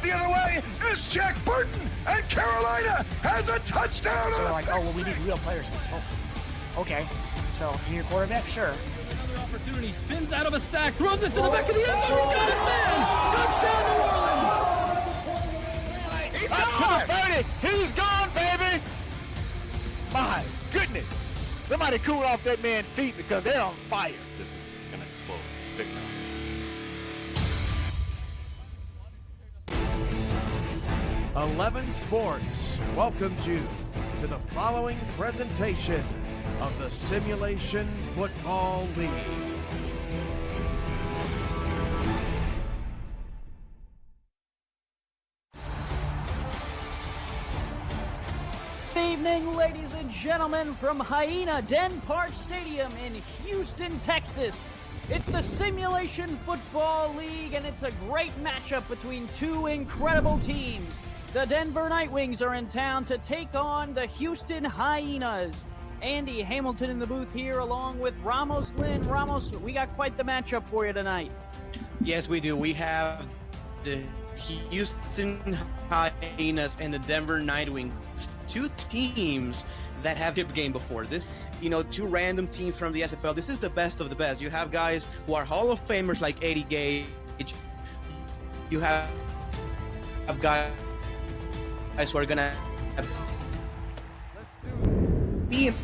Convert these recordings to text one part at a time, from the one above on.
the other way is Jack Burton, and Carolina has a touchdown. They're like, oh, well, we need real players. Oh, okay. So, you need your quarterback? Sure. Another opportunity, spins out of a sack, throws it to the back of the end zone. He's got his man. Touchdown, New Orleans. He's gone. To the 30. He's gone, baby. My goodness. Somebody cool off that man's feet because they're on fire. This is going to explode big time. Eleven Sports welcomes you to the following presentation of the Simulation Football League. Good evening, ladies and gentlemen, from Hyena Den Park Stadium in Houston, Texas. It's the Simulation Football League, and it's a great matchup between two incredible teams. The Denver Nightwings are in town to take on the Houston Hyenas. Andy Hamilton in the booth here, along with Ramos Lynn. Ramos, we got quite the matchup for you tonight. Yes, we do. We have the Houston Hyenas and the Denver Nightwings, two teams that have hit game before. This, two random teams from the SFL. This is the best of the best. You have guys who are Hall of Famers like Eddie Gage. You have guys who are gonna be in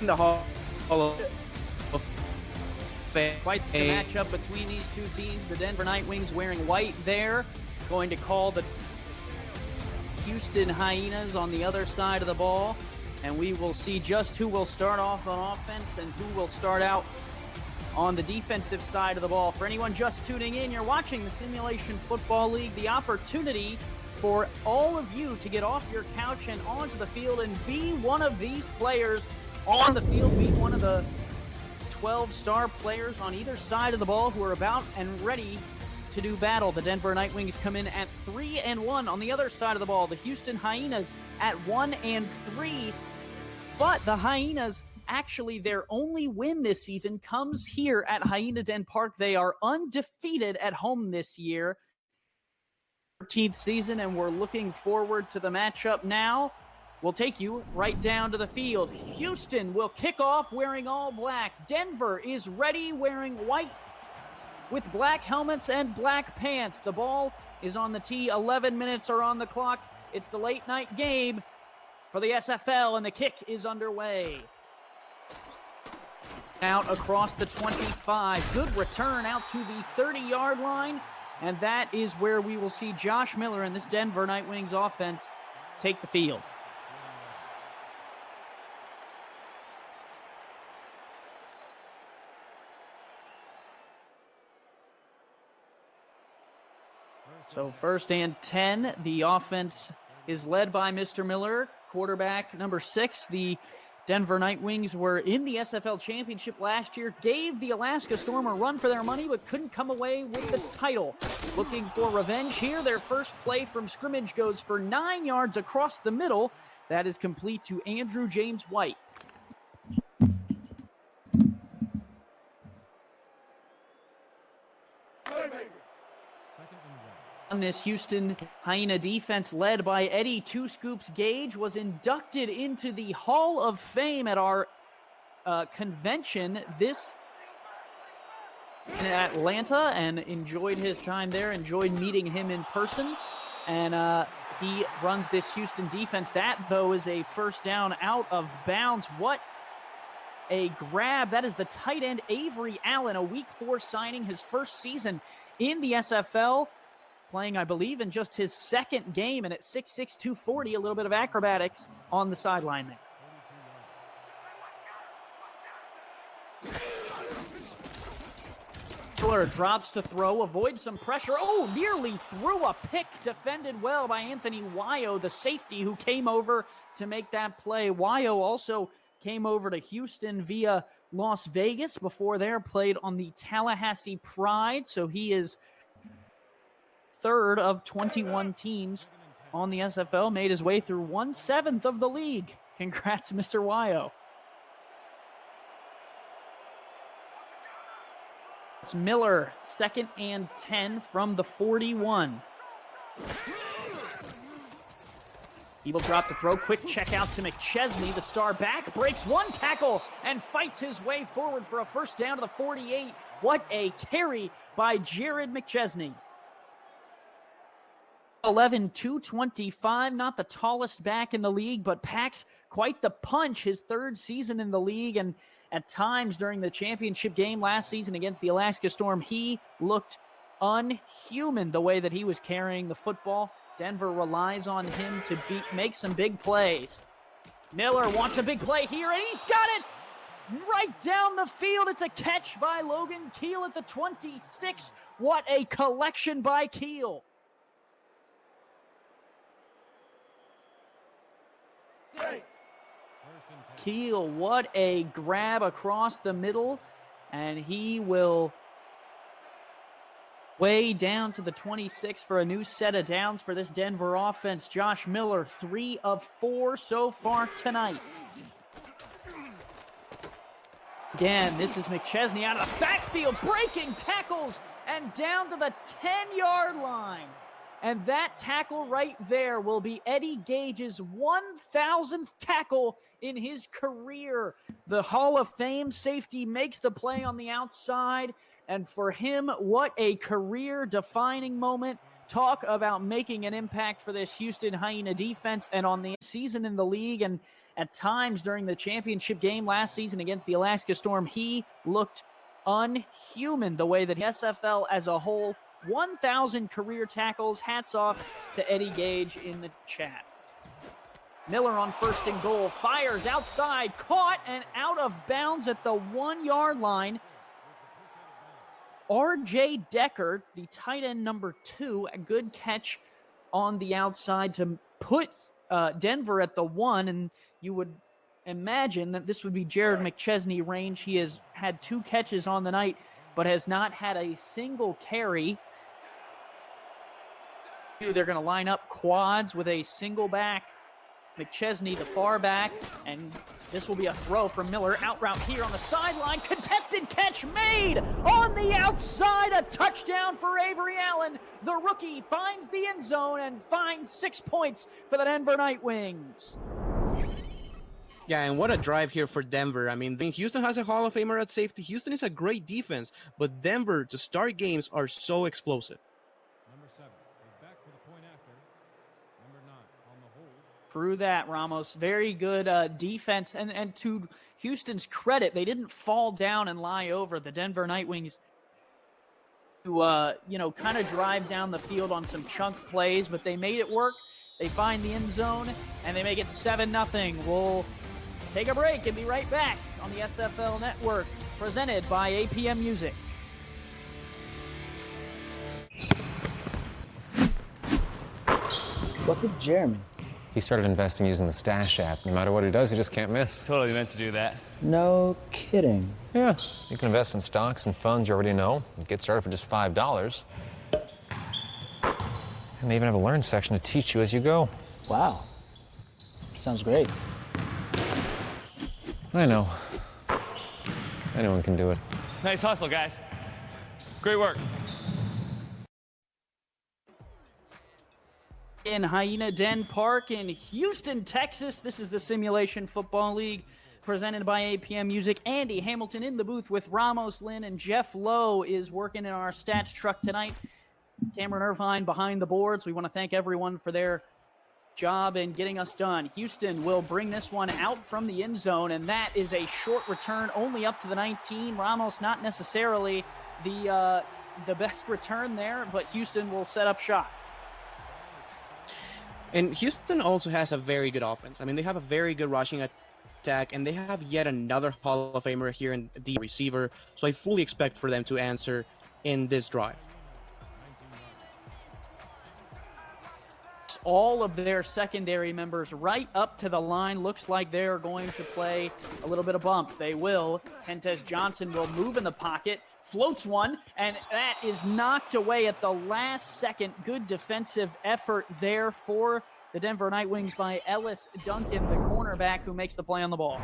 the Hall of Fame. Quite the matchup between these two teams. The Denver Nightwings wearing white there, going to call the Houston Hyenas on the other side of the ball. And we will see just who will start off on offense and who will start out on the defensive side of the ball. For anyone just tuning in, you're watching the Simulation Football League, the opportunity for all of you to get off your couch and onto the field and be one of these players on the field, be one of the 12 star players on either side of the ball who are about and ready to do battle. The Denver Nightwings come in at 3-1 on the other side of the ball. The Houston Hyenas at 1-3. But the Hyenas, actually their only win this season comes here at Hyena Den Park. They are undefeated at home this year. 13th season, and we're looking forward to the matchup now. We'll take you right down to the field. Houston will kick off wearing all black. Denver is ready wearing white with black helmets and black pants. The ball is on the tee. 11 minutes are on the clock. It's the late night game for the SFL, and the kick is underway. Out across the 25. Good return out to the 30-yard line. And that is where we will see Josh Miller and this Denver Nightwings offense take the field. So 1st and 10, the offense is led by Mr. Miller, quarterback number 6. The Denver Nightwings were in the SFL Championship last year, gave the Alaska Storm a run for their money, but couldn't come away with the title. Looking for revenge here. Their first play from scrimmage goes for 9 yards across the middle. That is complete to Andrew James White. On this Houston Hyena defense led by Eddie Two Scoops Gage was inducted into the Hall of Fame at our convention this in Atlanta, and enjoyed his time there, enjoyed meeting him in person. And he runs this Houston defense. That, though, is a first down out of bounds. What a grab. That is the tight end Avery Allen, a Week 4 signing, his first season in the SFL. Playing, I believe, in just his second game, and at 6'6", 240, a little bit of acrobatics on the sideline there. Miller drops to throw, avoids some pressure. Oh, nearly threw a pick, defended well by Anthony Wyo, the safety who came over to make that play. Wyo also came over to Houston via Las Vegas before they're played on the Tallahassee Pride, so he is third of 21 teams on the SFL, made his way through 1/7 of the league. Congrats, Mr. Wyo. It's Miller, 2nd and 10 from the 41. He will drop the throw. Quick check out to McChesney. The star back breaks one tackle and fights his way forward for a first down to the 48. What a carry by Jared McChesney. 225, not the tallest back in the league, but packs quite the punch. His 3rd season in the league, and at times during the championship game last season against the Alaska Storm, he looked unhuman the way that he was carrying the football. Denver relies on him to make some big plays. Miller wants a big play here, and he's got it right down the field. It's a catch by Logan Keel at the 26. What a collection by Keel. Keel, what a grab across the middle, and he will way down to the 26 for a new set of downs for this Denver offense. Josh Miller, 3 of 4 so far tonight. Again, this is McChesney out of the backfield, breaking tackles and down to the 10-yard line. And that tackle right there will be Eddie Gage's 1,000th tackle in his career. The Hall of Fame safety makes the play on the outside. And for him, what a career-defining moment. Talk about making an impact for this Houston Hyena defense and on the season in the league. And at times during the championship game last season against the Alaska Storm, he looked unhuman the way that SFL as a whole. 1,000 career tackles. Hats off to Eddie Gage in the chat. Miller on 1st and goal. Fires outside. Caught and out of bounds at the 1-yard line. R.J. Decker, the tight end number 2, a good catch on the outside to put Denver at the 1. And you would imagine that this would be Jared McChesney range. He has had 2 catches on the night, but has not had a single carry. They're going to line up quads with a single back. McChesney, the far back, and this will be a throw from Miller. Out route here on the sideline. Contested catch made on the outside. A touchdown for Avery Allen. The rookie finds the end zone and finds 6 points for the Denver Nightwings. Yeah, and what a drive here for Denver. I mean, Houston has a Hall of Famer at safety. Houston is a great defense, but Denver, to start games, are so explosive. Number 7 is back for the point after. Number 9 on the hold. Through that, Ramos. Very good defense. And to Houston's credit, they didn't fall down and lie over the Denver Nightwings to, kind of drive down the field on some chunk plays, but they made it work. They find the end zone, and they make it 7-0. We'll take a break and be right back on the SFL Network, presented by APM Music. What's with Jeremy? He started investing using the Stash app. No matter what he does, he just can't miss. Totally meant to do that. No kidding. Yeah, you can invest in stocks and funds you already know. Get started for just $5. And they even have a learn section to teach you as you go. Wow. Sounds great. I know. Anyone can do it. Nice hustle, guys. Great work. In Hyena Den Park in Houston, Texas, this is the Simulation Football League presented by APM Music. Andy Hamilton in the booth with Ramos Lynn, and Jeff Lowe is working in our stats truck tonight. Cameron Irvine behind the boards. We want to thank everyone for their job in getting us done. Houston will bring this one out from the end zone, and that is a short return only up to the 19. Ramos not necessarily the best return there, but Houston will set up shop. And Houston also has a very good offense. I mean, they have a very good rushing attack, and they have yet another Hall of Famer here in the receiver. So I fully expect for them to answer in this drive. All of their secondary members right up to the line. Looks like they're going to play a little bit of bump. They will. Hentes Johnson will move in the pocket, floats one, and that is knocked away at the last second. Good defensive effort there for the Denver Nightwings by Ellis Duncan, the cornerback who makes the play on the ball.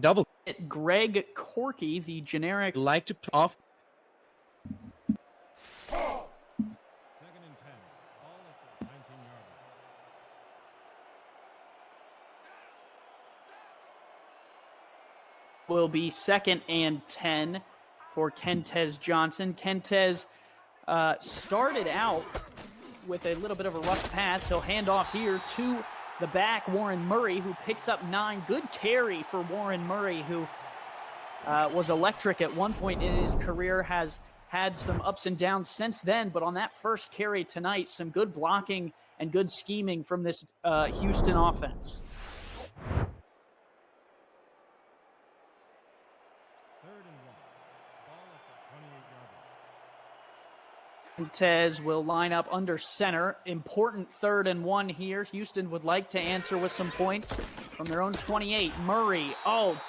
double. Greg Corky, the generic. Like to off. Will be 2nd and 10 for Kentez Johnson. Kentez started out with a little bit of a rough pass. He'll hand off here to the back, Warren Murray, who picks up 9. Good carry for Warren Murray, who was electric at one point in his career, has had some ups and downs since then, but on that first carry tonight, some good blocking and good scheming from this Houston offense. Kentez will line up under center. Important 3rd and 1 here. Houston would like to answer with some points from their own 28. Murray,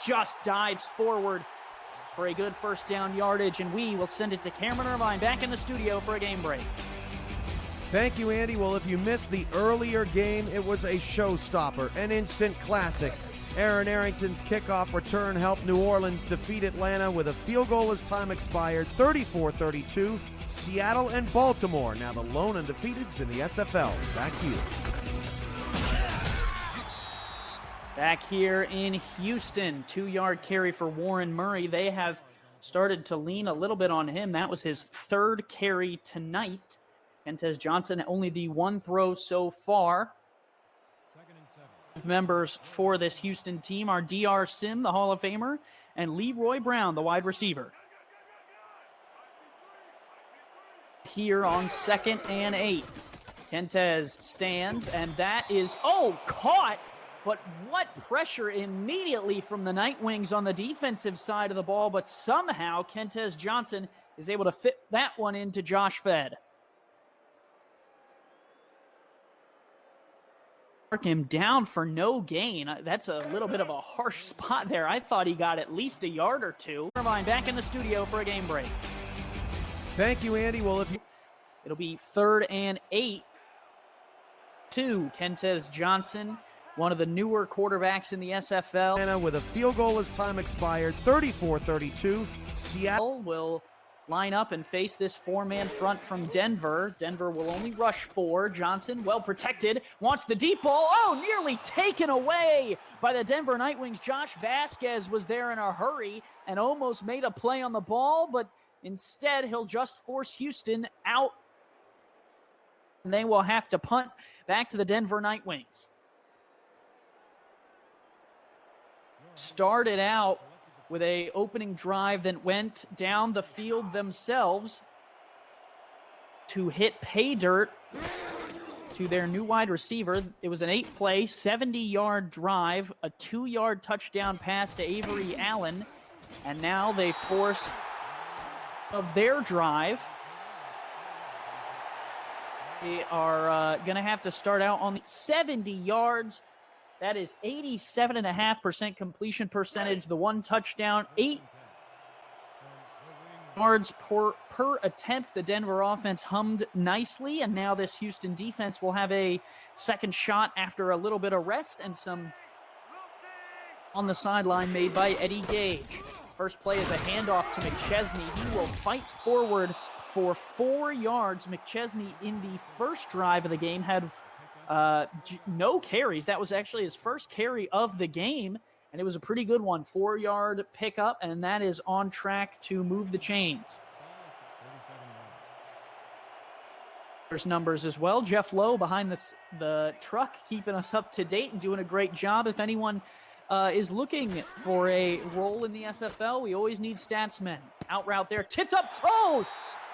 just dives forward for a good first down yardage, and we will send it to Cameron Irvine back in the studio for a game break. Thank you, Andy. Well, if you missed the earlier game, it was a showstopper, an instant classic. Aaron Arrington's kickoff return helped New Orleans defeat Atlanta with a field goal as time expired, 34-32. Seattle and Baltimore, now the lone undefeateds in the SFL. Back to you. Back here in Houston, 2-yard carry for Warren Murray. They have started to lean a little bit on him. That was his 3rd carry tonight. Kentez Johnson, only the 1 throw so far. Members for this Houston team are D.R. Sim, the Hall of Famer, and Leroy Brown, the wide receiver. Here on 2nd and 8. Kentez stands, and that is, caught! But what pressure immediately from the Night Wings on the defensive side of the ball, but somehow Kentez Johnson is able to fit that one into Josh Fed. Mark him down for no gain. That's a little bit of a harsh spot there. I thought he got at least a yard or 2. Irvine back in the studio for a game break. Thank you, Andy. Well, it'll be 3rd and 8 to Kentez Johnson, one of the newer quarterbacks in the SFL. With a field goal as time expired, 34-32. Seattle will line up and face this 4-man front from Denver. Denver will only rush 4. Johnson, well protected, wants the deep ball. Nearly taken away by the Denver Night Wings. Josh Vasquez was there in a hurry and almost made a play on the ball, but instead he'll just force Houston out. And they will have to punt back to the Denver Night Wings. Started out with a opening drive that went down the field themselves to hit pay dirt to their new wide receiver. It was an 8-play, 70-yard drive, a 2-yard touchdown pass to Avery Allen, and now they force of their drive. They are going to have to start out on 70 yards. That is 87.5% completion percentage. The 1 touchdown, 8 yards per attempt. The Denver offense hummed nicely, and now this Houston defense will have a second shot after a little bit of rest and some on the sideline made by Eddie Gage. First play is a handoff to McChesney. He will fight forward for 4 yards. McChesney in the first drive of the game had no carries. That was actually his first carry of the game, and it was a pretty good one. 4-yard pickup, and that is on track to move the chains. There's numbers as well. Jeff Lowe behind the truck, keeping us up to date and doing a great job. If anyone is looking for a role in the SFL, we always need stats men. Out route there, tipped up.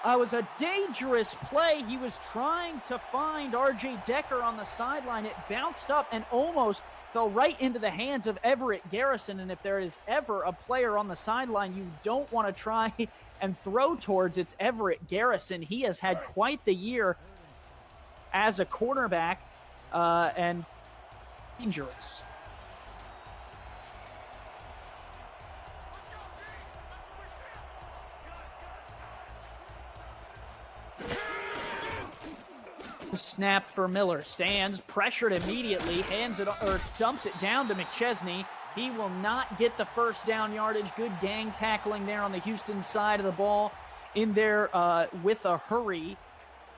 It was a dangerous play. He was trying to find R.J. Decker on the sideline. It bounced up and almost fell right into the hands of Everett Garrison. And if there is ever a player on the sideline you don't want to try and throw towards, it's Everett Garrison. He has had quite the year as a cornerback and dangerous. Snap for Miller. Stands, pressured immediately, hands it or dumps it down to McChesney. He will not get the first down yardage. Good gang tackling there on the Houston side of the ball. In there with a hurry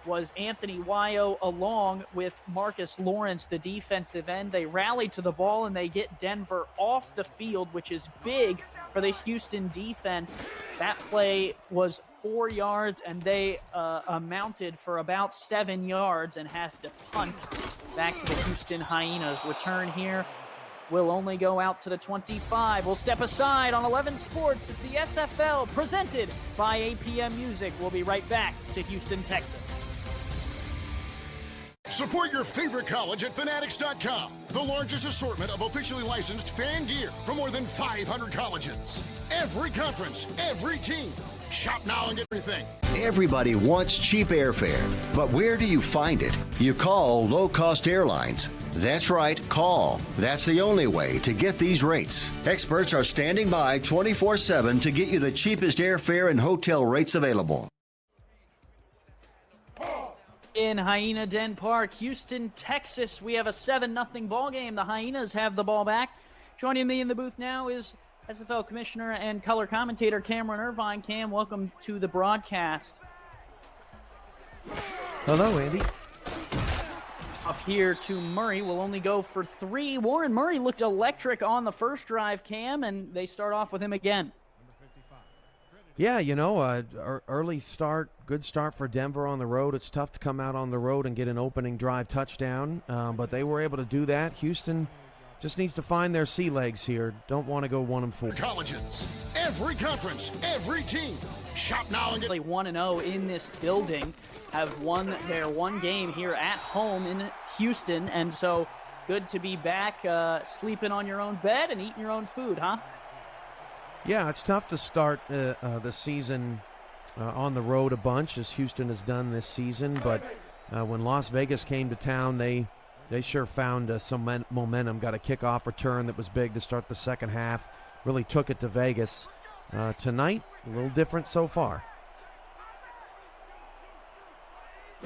was Anthony Wyo along with Marcus Lawrence, the defensive end. They rally to the ball and they get Denver off the field, which is big for the Houston defense. That play was 4 yards and they amounted for about 7 yards and have to punt back to the Houston Hyenas. Return here will only go out to the 25. We'll step aside on 11 Sports. It's the SFL presented by APM Music. We'll be right back to Houston, Texas. Support your favorite college at Fanatics.com. The largest assortment of officially licensed fan gear from more than 500 colleges. Every conference, every team. Shop now and get everything. Everybody wants cheap airfare, but where do you find it? You call Low Cost Airlines. That's right, call. That's the only way to get these rates. Experts are standing by 24/7 to get you the cheapest airfare and hotel rates available. In Hyena Den Park, Houston, Texas, we have a 7-0 ball game. The Hyenas have the ball back. Joining me in the booth now is SFL Commissioner and color commentator Cameron Irvine. Cam, welcome to the broadcast. Hello, Andy. Off here to Murray. We'll only go for 3. Warren Murray looked electric on the first drive, Cam, and they start off with him again. Yeah, you know, early start, good start for Denver on the road. It's tough to come out on the road and get an opening drive touchdown, but they were able to do that. Houston just needs to find their sea legs here. Don't want to go 1-4. Colleges, every conference, every team. Shop now and get 1-0 in this building, have won their one game here at home in Houston, and so good to be back sleeping on your own bed and eating your own food, huh? Yeah, it's tough to start the season on the road a bunch, as Houston has done this season. But when Las Vegas came to town, they sure found some momentum. Got a kickoff return that was big to start the second half. Really took it to Vegas. Tonight, a little different so far.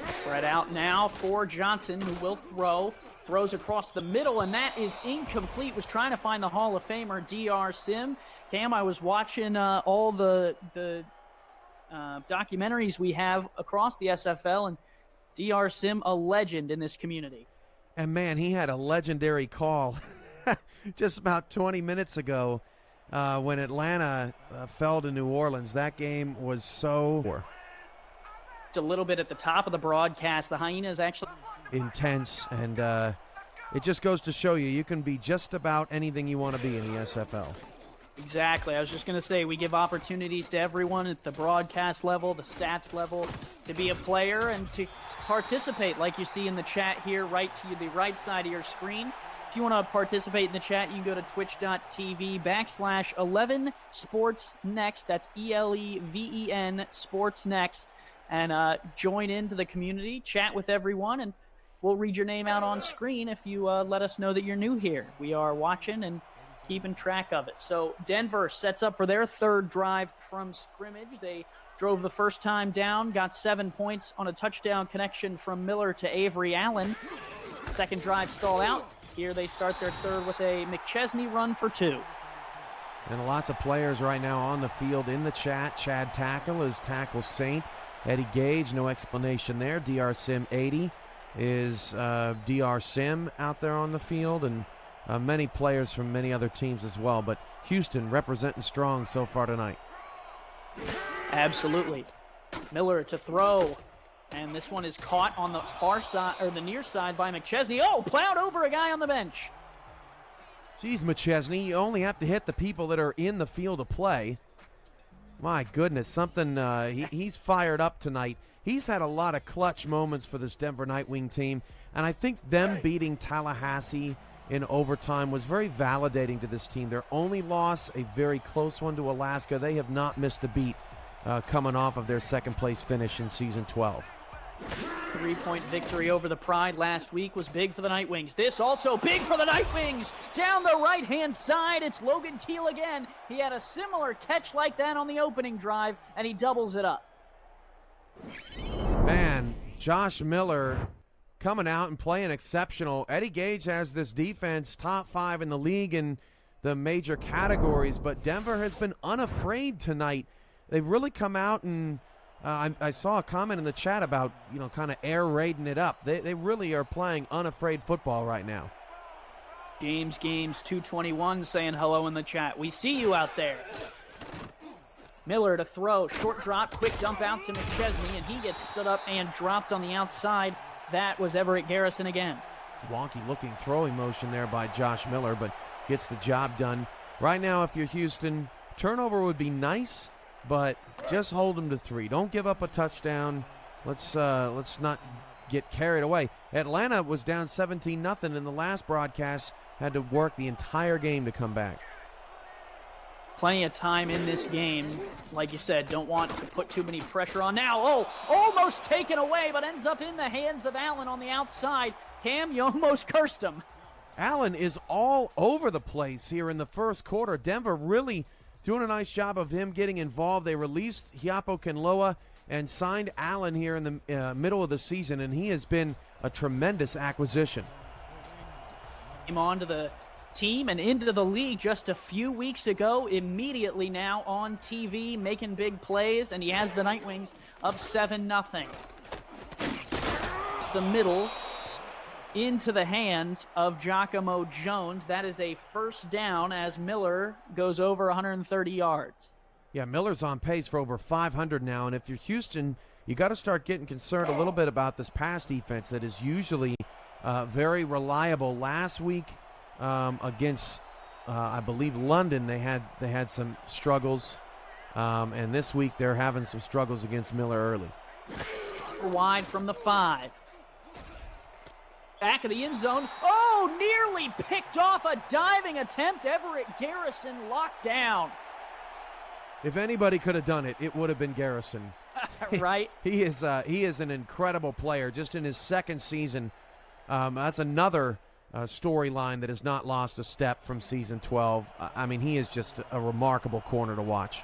Spread out now for Johnson, who will throw. Throws across the middle, and that is incomplete. Was trying to find the Hall of Famer, DR Sim. Cam, I was watching all the documentaries we have across the SFL, and DR Sim, a legend in this community. And, man, he had a legendary call just about 20 minutes ago when Atlanta fell to New Orleans. That game was so a little bit at the top of the broadcast. The Hyenas actually intense, and it just goes to show you can be just about anything you want to be in the SFL. Exactly. I was just going to say, we give opportunities to everyone at the broadcast level, the stats level, to be a player and to participate, like you see in the chat here, right to the right side of your screen. If you want to participate in the chat, you can go to twitch.tv/11sportsnext. That's ELEVEN Sports Next. And join into the community, chat with everyone, and we'll read your name out on screen if you let us know that you're new here. We are watching and keeping track of it. So Denver sets up for their third drive from scrimmage. They drove the first time down, got 7 points on a touchdown connection from Miller to Avery Allen. Second drive stalled out. Here they start their third with a McChesney run for 2. And lots of players right now on the field in the chat. Chad Tackle is Tackle Saint. Eddie Gage, no explanation there. DR Sim 80 is DR Sim out there on the field, and many players from many other teams as well. But Houston representing strong so far tonight. Absolutely. Miller to throw, and this one is caught on the far side, or the near side, by McChesney. Oh, plowed over a guy on the bench. Geez, McChesney, you only have to hit the people that are in the field of play. My goodness, something, he's fired up tonight. He's had a lot of clutch moments for this Denver Nightwing team, and I think them beating Tallahassee in overtime was very validating to this team. Their only loss, a very close one to Alaska. They have not missed a beat coming off of their second-place finish in Season 12. 3-point victory over the Pride last week was big for the Nightwings. This also big for the Nightwings. Down the right-hand side, it's Logan Keel again. He had a similar catch like that on the opening drive, and he doubles it up. Man, Josh Miller coming out and playing exceptional. Eddie Gage has this defense top 5 in the league in the major categories, but Denver has been unafraid tonight. They've really come out and I saw a comment in the chat about, kind of air raiding it up. They really are playing unafraid football right now. James Games 221 saying hello in the chat. We see you out there. Miller to throw, short drop, quick dump out to McChesney, and he gets stood up and dropped on the outside. That was Everett Garrison again. Wonky looking throwing motion there by Josh Miller, but gets the job done. Right now, if you're Houston, turnover would be nice, but just hold them to 3. Don't give up a touchdown. Let's not get carried away. Atlanta was down 17-0 in the last broadcast, had to work the entire game to come back. Plenty of time in this game. Like you said, don't want to put too many pressure on. Now, almost taken away, but ends up in the hands of Allen on the outside. Cam, you almost cursed him. Allen is all over the place here in the first quarter. Denver really doing a nice job of him getting involved. They released Hiapo Kenloa and signed Allen here in the middle of the season, and he has been a tremendous acquisition. Came onto the team and into the league just a few weeks ago, immediately now on TV, making big plays, and he has the Nightwings up 7-0. It's the middle into the hands of Giacomo Jones. That is a first down as Miller goes over 130 yards. Yeah, Miller's on pace for over 500 now, and if you're Houston, you got to start getting concerned a little bit about this pass defense that is usually very reliable. Last week against, I believe, London, they had some struggles, and this week they're having some struggles against Miller early. Wide from the 5. Back of the end zone. Nearly picked off a diving attempt. Everett Garrison locked down. If anybody could have done it, it would have been Garrison. Right? He is an incredible player. Just in his second season, that's another storyline that has not lost a step from season 12. I mean, he is just a remarkable corner to watch.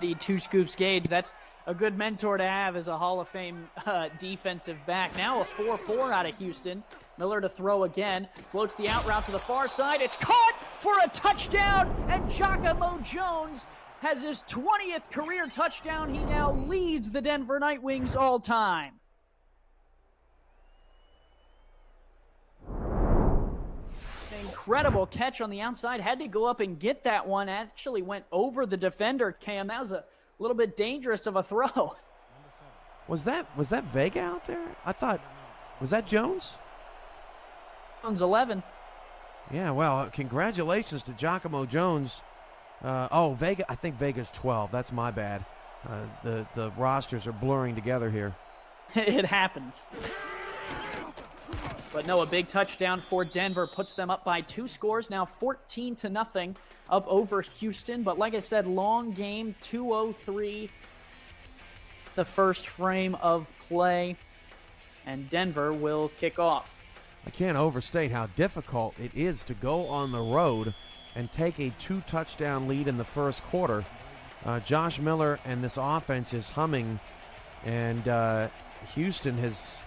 The 2 scoops Gage. That's a good mentor to have as a Hall of Fame defensive back. Now a 4-4 out of Houston. Miller to throw again. Floats the out route to the far side. It's caught for a touchdown, and Giacomo Jones has his 20th career touchdown. He now leads the Denver Nightwings all time. Incredible catch on the outside. Had to go up and get that one. Actually went over the defender, Cam. That was a little bit dangerous of a throw. Was that Vega out there? I thought, was that Jones? Jones 11. Yeah, well, congratulations to Giacomo Jones. Vega, I think Vega's 12. That's my bad. The rosters are blurring together here. It happens. But no, a big touchdown for Denver puts them up by 2 scores, now 14-0 up over Houston. But like I said, long game, 2:03, the first frame of play, and Denver will kick off. I can't overstate how difficult it is to go on the road and take a 2-touchdown lead in the first quarter. Josh Miller and this offense is humming, and Houston has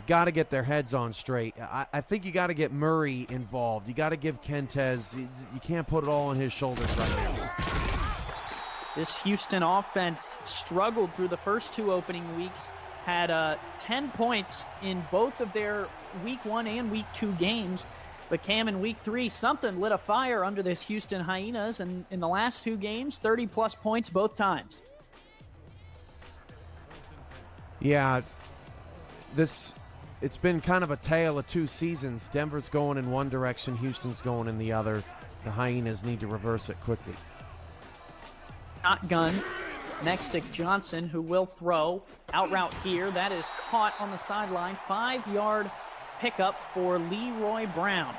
got to get their heads on straight. I think you got to get Murray involved. You got to give Kentez. You can't put it all on his shoulders right now. This Houston offense struggled through the first 2 opening weeks. Had 10 points in both of their Week 1 and Week 2 games. But Cam, in Week 3, something lit a fire under this Houston Hyenas, and in the last 2 games, 30-plus points both times. Yeah, it's been kind of a tale of 2 seasons. Denver's going in one direction, Houston's going in the other. The Hyenas need to reverse it quickly. Shotgun next to Johnson, who will throw. Out route here. That is caught on the sideline. 5-yard pickup for Leroy Brown.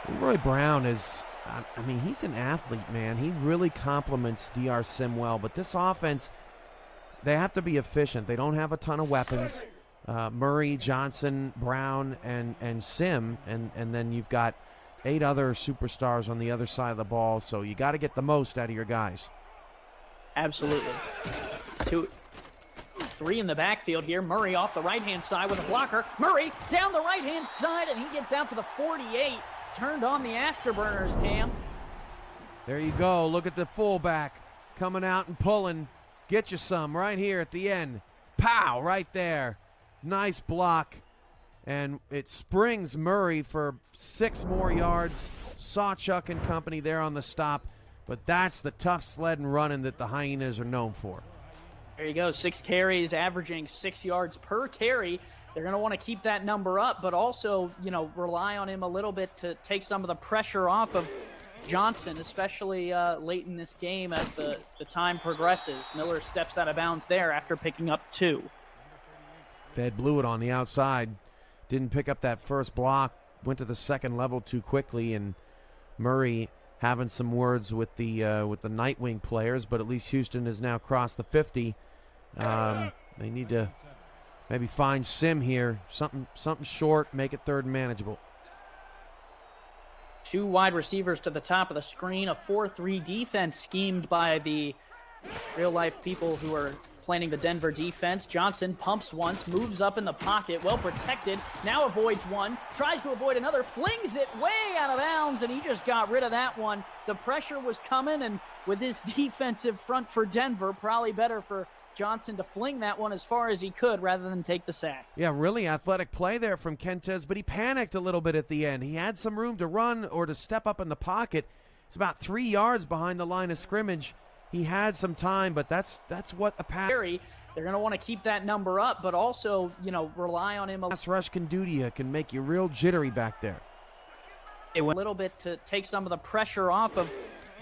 Leroy Brown is, I mean, he's an athlete, man. He really complements DR Sim well. But this offense, they have to be efficient. They don't have a ton of weapons. Murray, Johnson, Brown, and Sim. And then you've got 8 other superstars on the other side of the ball. So you got to get the most out of your guys. Absolutely. Three in the backfield here. Murray off the right-hand side with a blocker. Murray down the right-hand side, and he gets out to the 48. Turned on the afterburners, Cam. There you go. Look at the fullback coming out and pulling. Get you some right here at the end. Pow, right there. Nice block. And it springs Murray for 6 more yards. Sawchuk and company there on the stop. But that's the tough sled and running that the Hyenas are known for. There you go. 6 carries, averaging 6 yards per carry. They're going to want to keep that number up, but also, rely on him a little bit to take some of the pressure off of Johnson, especially late in this game as the time progresses. Miller steps out of bounds there after picking up 2. Fed blew it on the outside. Didn't pick up that first block. Went to the second level too quickly, and Murray having some words with the Nightwing players, but at least Houston has now crossed the 50. They need to maybe find Sim here. Something short, make it third and manageable. 2 wide receivers to the top of the screen. A 4-3 defense schemed by the real-life people who are planning the Denver defense. Johnson pumps once, moves up in the pocket, well protected, now avoids one, tries to avoid another, flings it way out of bounds, and he just got rid of that one. The pressure was coming, and with this defensive front for Denver, probably better for Johnson to fling that one as far as he could rather than take the sack. Yeah, really athletic play there from Kentez, but he panicked a little bit at the end. He had some room to run or to step up in the pocket. It's about 3 yards behind the line of scrimmage. He had some time, but that's what a pass. They're going to want to keep that number up, but also, rely on him. Pass rush can do to you, can make you real jittery back there. It went a little bit to take some of the pressure off of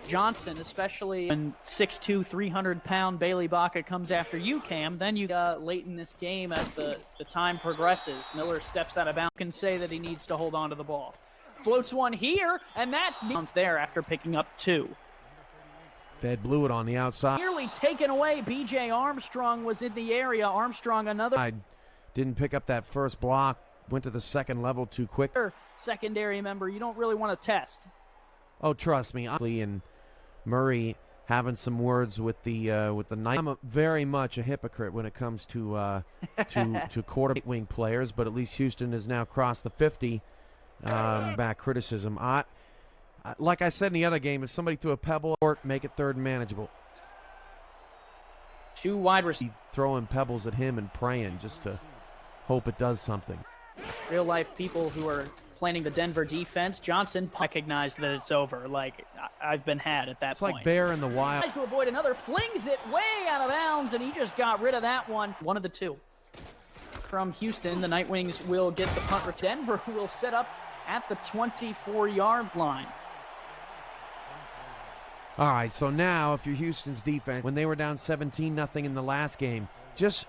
Johnson, especially when 6'2", 300-pound Bailey Baca comes after you, Cam. Then you late in this game as the time progresses. Miller steps out of bounds. Can say that he needs to hold on to the ball. Floats one here, and that's there after picking up 2. Fed blew it on the outside. Nearly taken away. B.J. Armstrong was in the area. Armstrong another. I didn't pick up that first block. Went to the second level too quick. Secondary member, you don't really want to test. Oh, trust me. And Murray having some words with the night. I'm very much a hypocrite when it comes to quarterback wing players, but at least Houston has now crossed the 50. Back criticism. Like I said in the other game, if somebody threw a pebble or make it third and manageable. 2 wide receivers throwing pebbles at him and praying just to hope it does something. Real life people who are planning the Denver defense. Johnson recognized that it's over. Like, I've been had at that point. It's like Bear in the Wild. Tries to avoid another, flings it way out of bounds, and he just got rid of that one. One of the 2. From Houston, the Nightwings will get the punt. Denver will set up at the 24-yard line. All right, so now if you're Houston's defense, when they were down 17-0 in the last game, just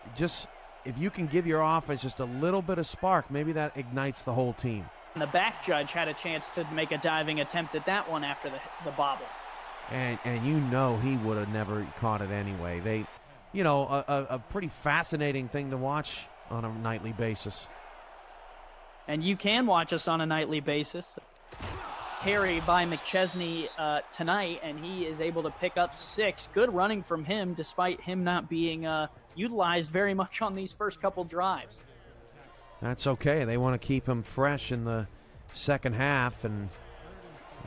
if you can give your offense just a little bit of spark, maybe that ignites the whole team. And the back judge had a chance to make a diving attempt at that one after the bobble. And he would have never caught it anyway. They, a pretty fascinating thing to watch on a nightly basis. And you can watch us on a nightly basis. Carry by McChesney tonight, and he is able to pick up 6. Good running from him, despite him not being utilized very much on these first couple drives. That's okay. They want to keep him fresh in the second half, and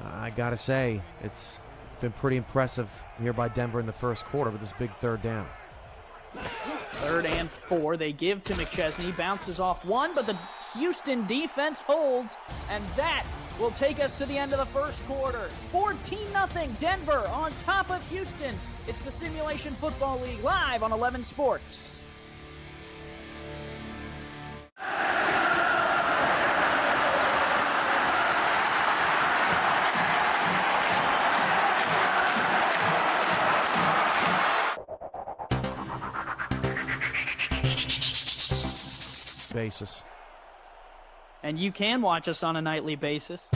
I got to say, it's been pretty impressive here by Denver in the first quarter with this big third down. 3rd and 4. They give to McChesney. Bounces off one, but the Houston defense holds, and that will take us to the end of the first quarter. 14-0 Denver on top of Houston. It's the Simulation Football League live on 11 Sports. Basis. And you can watch us on a nightly basis.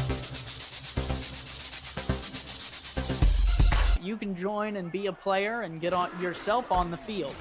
You can join and be a player and get yourself on the field.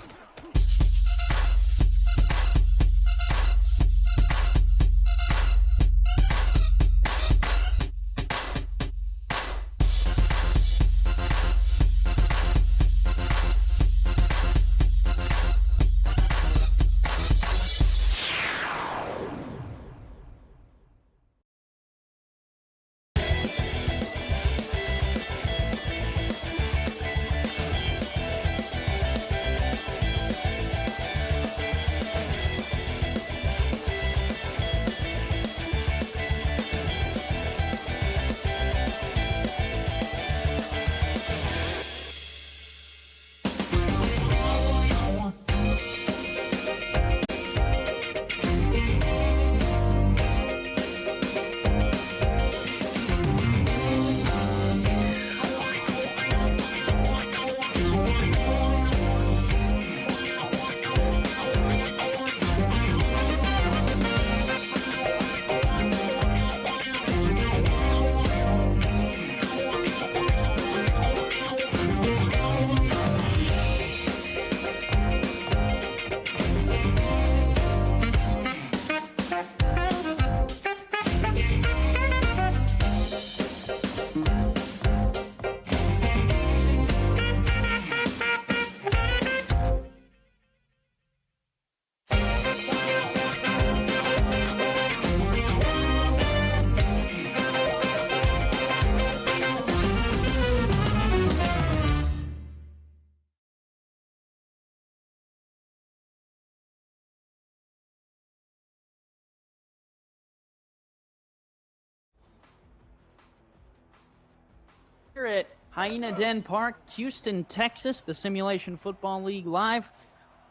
Here at Hyena Den Park, Houston, Texas, the Simulation Football League live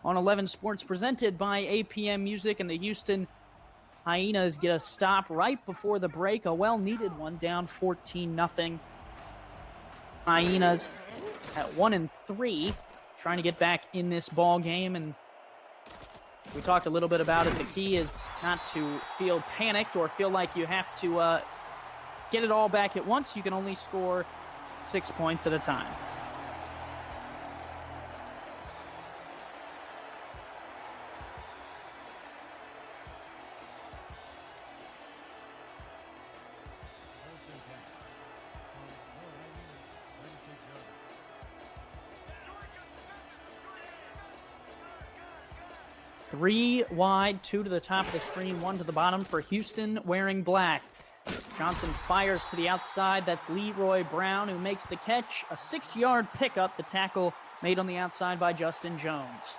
on 11 Sports, presented by APM Music, and the Houston Hyenas get a stop right before the break, a well-needed one, down 14-0. Hyenas at 1-3, trying to get back in this ball game, and we talked a little bit about it. The key is not to feel panicked or feel like you have to get it all back at once. You can only score 6 points at a time. Three wide, two to the top of the screen, one to the bottom for Houston wearing black. Johnson fires to the outside. That's Leroy Brown who makes the catch. A 6-yard pickup, the tackle made on the outside by Justin Jones.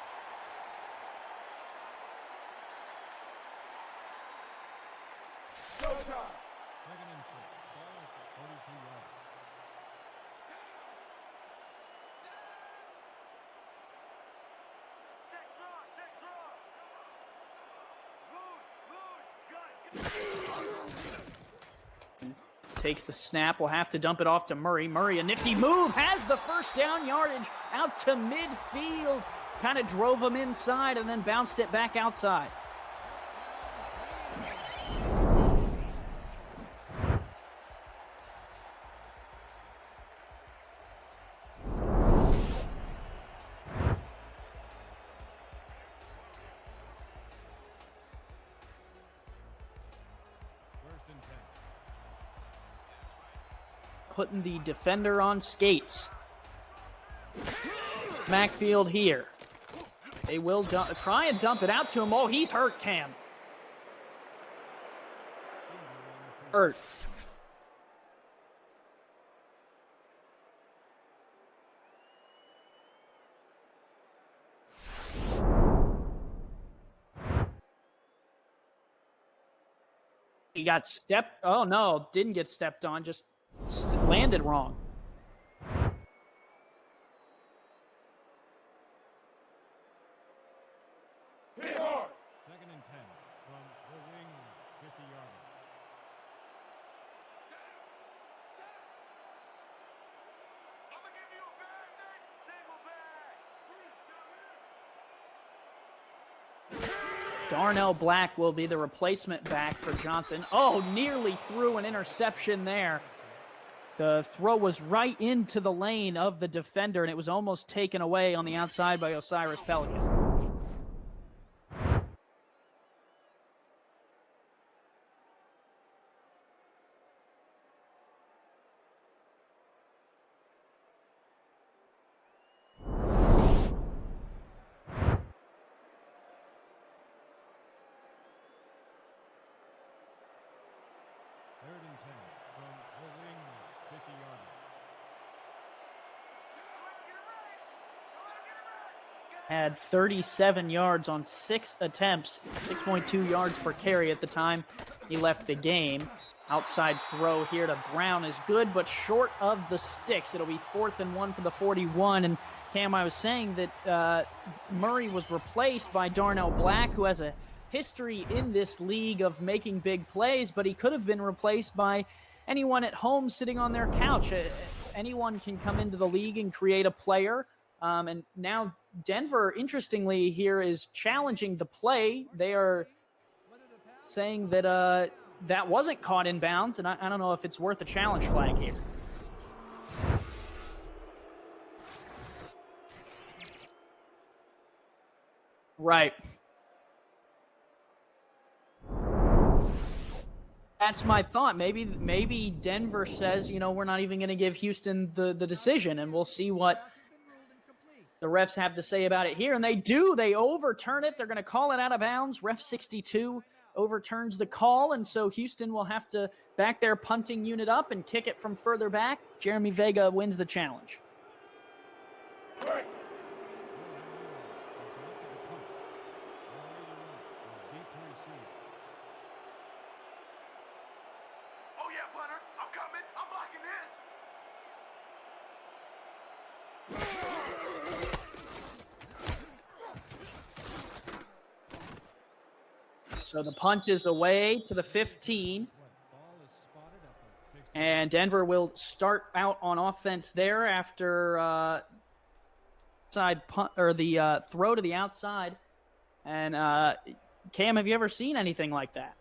Takes the snap, will have to dump it off to Murray. Murray, a nifty move, has the first down, yardage out to midfield. Kind of drove him inside and then bounced it back outside. Putting the defender on skates. Macfield here. They will try and dump it out to him. Oh, he's hurt, Cam. Hurt. He got stepped. Oh, no, didn't get stepped on, just landed wrong. Second and 10 from the wing, 50-yard. Darnell Black will be the replacement back for Johnson. Oh, nearly threw an interception there. The throw was right into the lane of the defender, and it was almost taken away on the outside by Osiris Pelican. Third and 10 from the wing, 50-yard. Had 37 yards on 6 attempts, 6.2 yards per carry at the time he left the game. Outside throw here to Brown is good, but short of the sticks. It'll be 4th and 1 for the 41. And Cam, I was saying that Murray was replaced by Darnell Black, who has a history in this league of making big plays, but he could have been replaced by anyone at home sitting on their couch. Anyone can come into the league and create a player. And now Denver, interestingly, here is challenging the play. They are saying that that wasn't caught in bounds, and I don't know if it's worth a challenge flag here. Right. That's my thought. Maybe Denver says, you know, we're not even going to give Houston the decision, and we'll see what the refs have to say about it here. And they do. They overturn it. They're going to call it out of bounds. Ref 62 overturns the call, and so Houston will have to back their punting unit up and kick it from further back. Jeremy Vega wins the challenge. So the punt is away to the 15. And Denver will start out on offense there after side punt or the throw to the outside. And Cam, have you ever seen anything like that?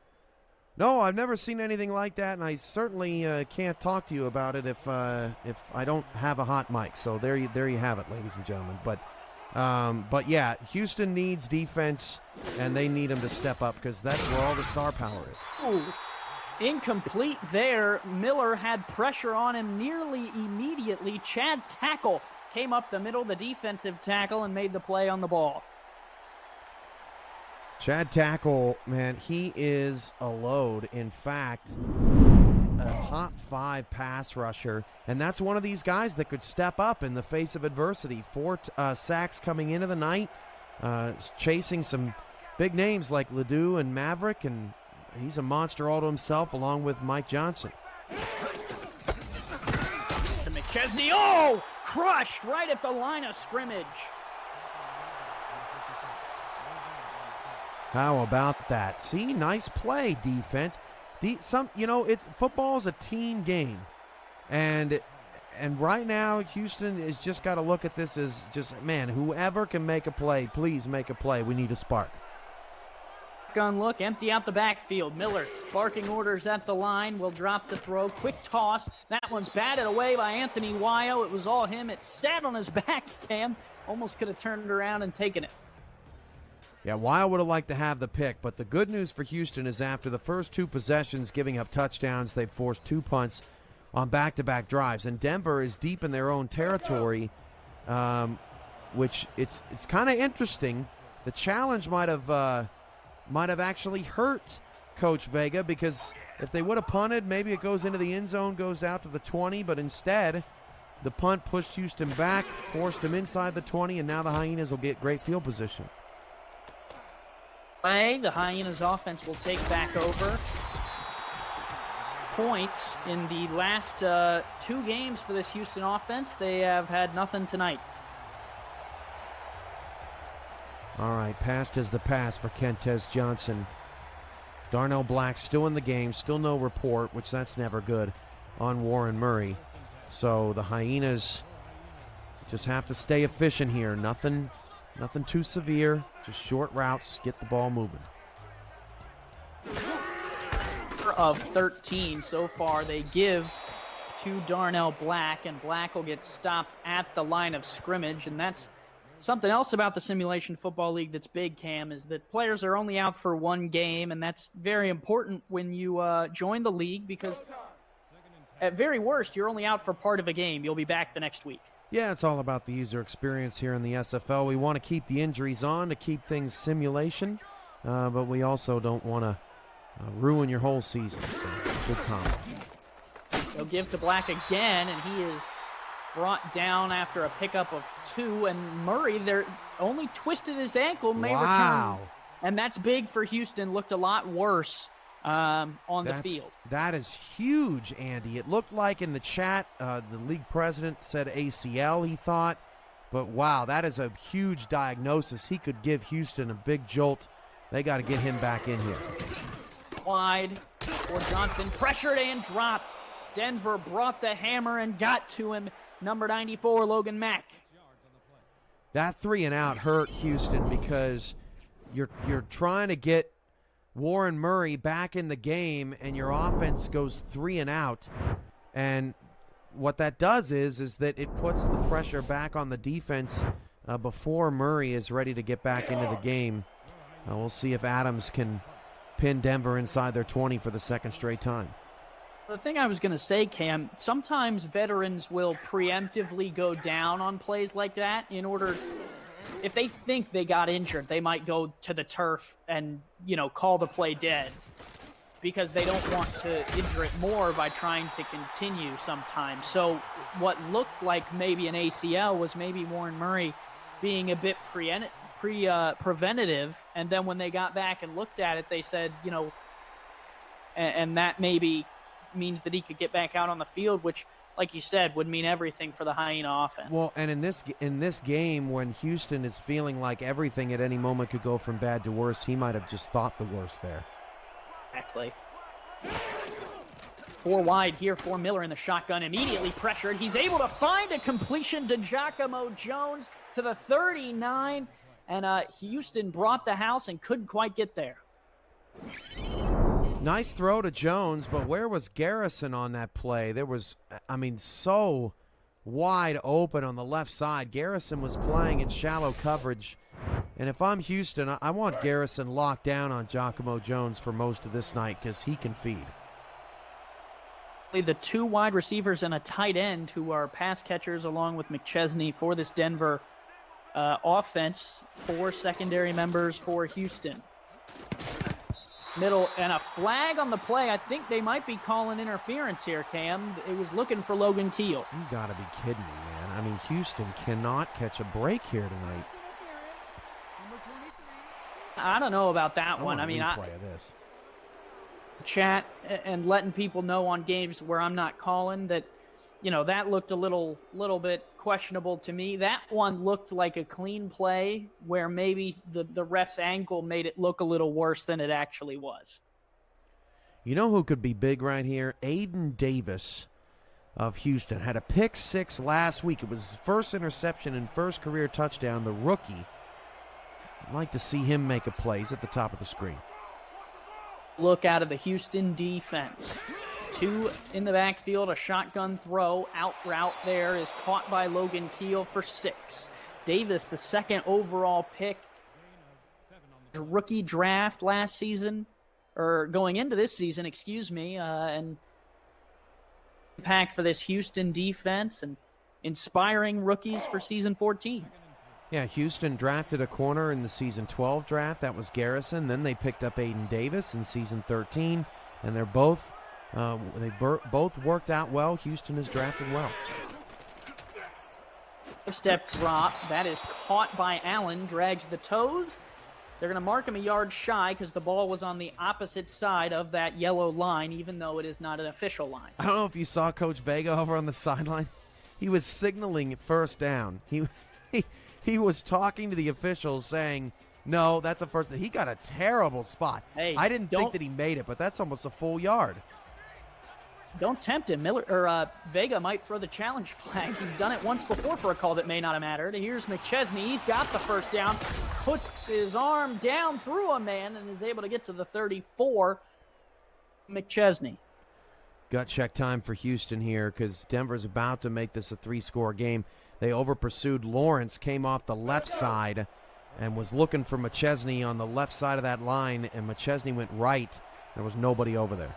No, I've never seen anything like that, and I certainly can't talk to you about it if I don't have a hot mic. So there you have it, ladies and gentlemen. But yeah, Houston needs defense, and they need them to step up because that's where all the star power is. Ooh, incomplete there. Miller had pressure on him nearly immediately. Chad Tackle came up the middle, the defensive tackle, and made the play on the ball. Chad Tackle, man, he is a load. In fact, a top 5 pass rusher, and that's one of these guys that could step up in the face of adversity. 4 sacks coming into the night, chasing some big names like Ledoux and Maverick, and he's a monster all to himself along with Mike Johnson. To McChesney, oh, crushed right at the line of scrimmage. How about that? See, nice play, defense. Football is a team game, and right now Houston has just got to look at this as just, man, whoever can make a play, please make a play. We need a spark. Gun look, empty out the backfield. Miller barking orders at the line, will drop the throw. Quick toss. That one's batted away by Anthony Wyo. It was all him. It sat on his back, Cam. Almost could have turned around and taken it. Yeah, Wyo would have liked to have the pick, but the good news for Houston is after the first 2 possessions giving up touchdowns, they've forced 2 punts on back-to-back drives. And Denver is deep in their own territory, which it's kind of interesting. The challenge might have actually hurt Coach Vega, because if they would have punted, maybe it goes into the end zone, goes out to the 20, but instead the punt pushed Houston back, forced them inside the 20, and now the Hyenas will get great field position. The Hyenas offense will take back over. Points in the last 2 games for this Houston offense. They have had nothing tonight. All right, passed is the pass for Kentez Johnson. Darnell Black still in the game, still no report, which that's never good, on Warren Murray. So the Hyenas just have to stay efficient here. Nothing too severe, just short routes, get the ball moving. Of 13 so far, they give to Darnell Black, and Black will get stopped at the line of scrimmage. And that's something else about the Simulation Football League that's big, Cam, is that players are only out for 1 game, and that's very important when you join the league, because at very worst, you're only out for part of a game. You'll be back the next week. Yeah, it's all about the user experience here in the SFL. We want to keep the injuries on to keep things simulation, but we also don't want to ruin your whole season. So, good comment. They'll give to Black again, and he is brought down after a pickup of 2. And Murray, they're only twisted his ankle, may return. And that's big for Houston. Looked a lot worse on the field. That is huge, Andy. It looked like in the chat, the league president said ACL, he thought. But, wow, that is a huge diagnosis. He could give Houston a big jolt. They got to get him back in here. Wide for Johnson. Pressured and dropped. Denver brought the hammer and got to him. Number 94, Logan Mack. That 3 and out hurt Houston because you're trying to get Warren Murray back in the game, and your offense goes 3 and out. And what that does is that it puts the pressure back on the defense before Murray is ready to get back into the game. We'll see if Adams can pin Denver inside their 20 for the second straight time. The thing I was going to say, Cam, sometimes veterans will preemptively go down on plays like that in order, if they think they got injured, they might go to the turf and, call the play dead because they don't want to injure it more by trying to continue sometimes. So what looked like maybe an ACL was maybe Warren Murray being a bit preventative, and then when they got back and looked at it, they said, and that maybe means that he could get back out on the field, which like you said, would mean everything for the Hyena offense. Well, and in this game, when Houston is feeling like everything at any moment could go from bad to worse, he might have just thought the worst there. Exactly. 4 wide here for Miller in the shotgun, immediately pressured. He's able to find a completion to Giacomo Jones to the 39, and Houston brought the house and couldn't quite get there. Nice throw to Jones, but where was Garrison on that play? There was, so wide open on the left side. Garrison was playing in shallow coverage, and if I'm Houston, I want Garrison locked down on Giacomo Jones for most of this night because he can feed. The 2 wide receivers and a tight end who are pass catchers along with McChesney for this Denver offense. 4 secondary members for Houston. Middle and a flag on the play. I think they might be calling interference here, Cam. It was looking for Logan Keel. You gotta be kidding me, man. Houston cannot catch a break here tonight. I don't know about that one. Replay of this. Chat and letting people know on games where I'm not calling that, that looked a little bit questionable to me. That one looked like a clean play where maybe the ref's ankle made it look a little worse than it actually was. You know who could be big right here? Aiden Davis of Houston had a pick 6 last week. It was his first interception and first career touchdown, the rookie. I'd like to see him make a play. He's at the top of the screen. Look out of the Houston defense. 2 in the backfield, a shotgun throw. Out route there is caught by Logan Keel for 6. Davis, the 2nd overall pick. Rookie draft last season, or going into this season, and impact for this Houston defense and inspiring rookies for season 14. Yeah, Houston drafted a corner in the season 12 draft. That was Garrison. Then they picked up Aiden Davis in season 13, and they're both both worked out well. Houston has drafted well. Step drop. That is caught by Allen. Drags the toes. They're going to mark him a yard shy because the ball was on the opposite side of that yellow line, even though it is not an official line. I don't know if you saw Coach Vega over on the sideline. He was signaling first down. He was talking to the officials saying, no, that's a first. He got a terrible spot. Hey, I didn't think that he made it, but that's almost a full yard. Don't tempt him. Vega might throw the challenge flag. He's done it once before for a call that may not have mattered. Here's McChesney. He's got the first down. Puts his arm down through a man and is able to get to the 34. McChesney. Gut check time for Houston here because Denver's about to make this a 3-score game. They over-pursued. Lawrence came off the left side and was looking for McChesney on the left side of that line, and McChesney went right. There was nobody over there.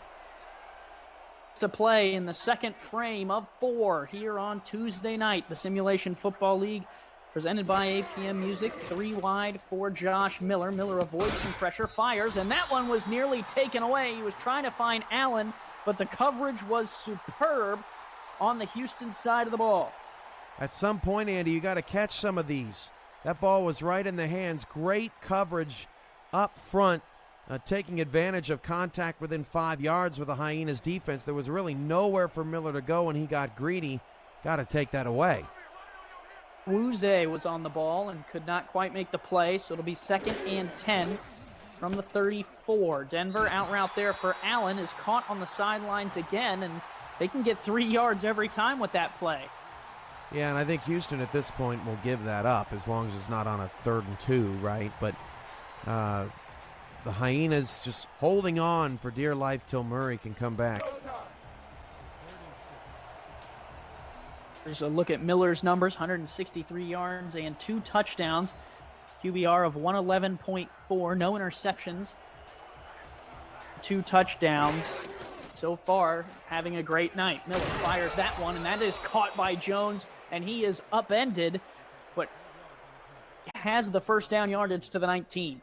To play in the second frame of 4 here on Tuesday night. The Simulation Football League presented by APM Music. 3 wide for Josh Miller. Miller avoids some pressure, fires, and that one was nearly taken away. He was trying to find Allen, but the coverage was superb on the Houston side of the ball. At some point, Andy, you got to catch some of these. That ball was right in the hands. Great coverage up front. Taking advantage of contact within 5 yards with the Hyenas defense. There was really nowhere for Miller to go, and he got greedy. Got to take that away. Wuze was on the ball and could not quite make the play, so it'll be 2nd and 10 from the 34. Denver out route there for Allen is caught on the sidelines again, and they can get 3 yards every time with that play. Yeah, and I think Houston at this point will give that up as long as it's not on a 3rd and 2, right? But the Hyenas just holding on for dear life till Murray can come back. There's a look at Miller's numbers, 163 yards and 2 touchdowns. QBR of 111.4, no interceptions, 2 touchdowns. So far, having a great night. Miller fires that one, and that is caught by Jones, and he is upended, but has the first down yardage to the 19.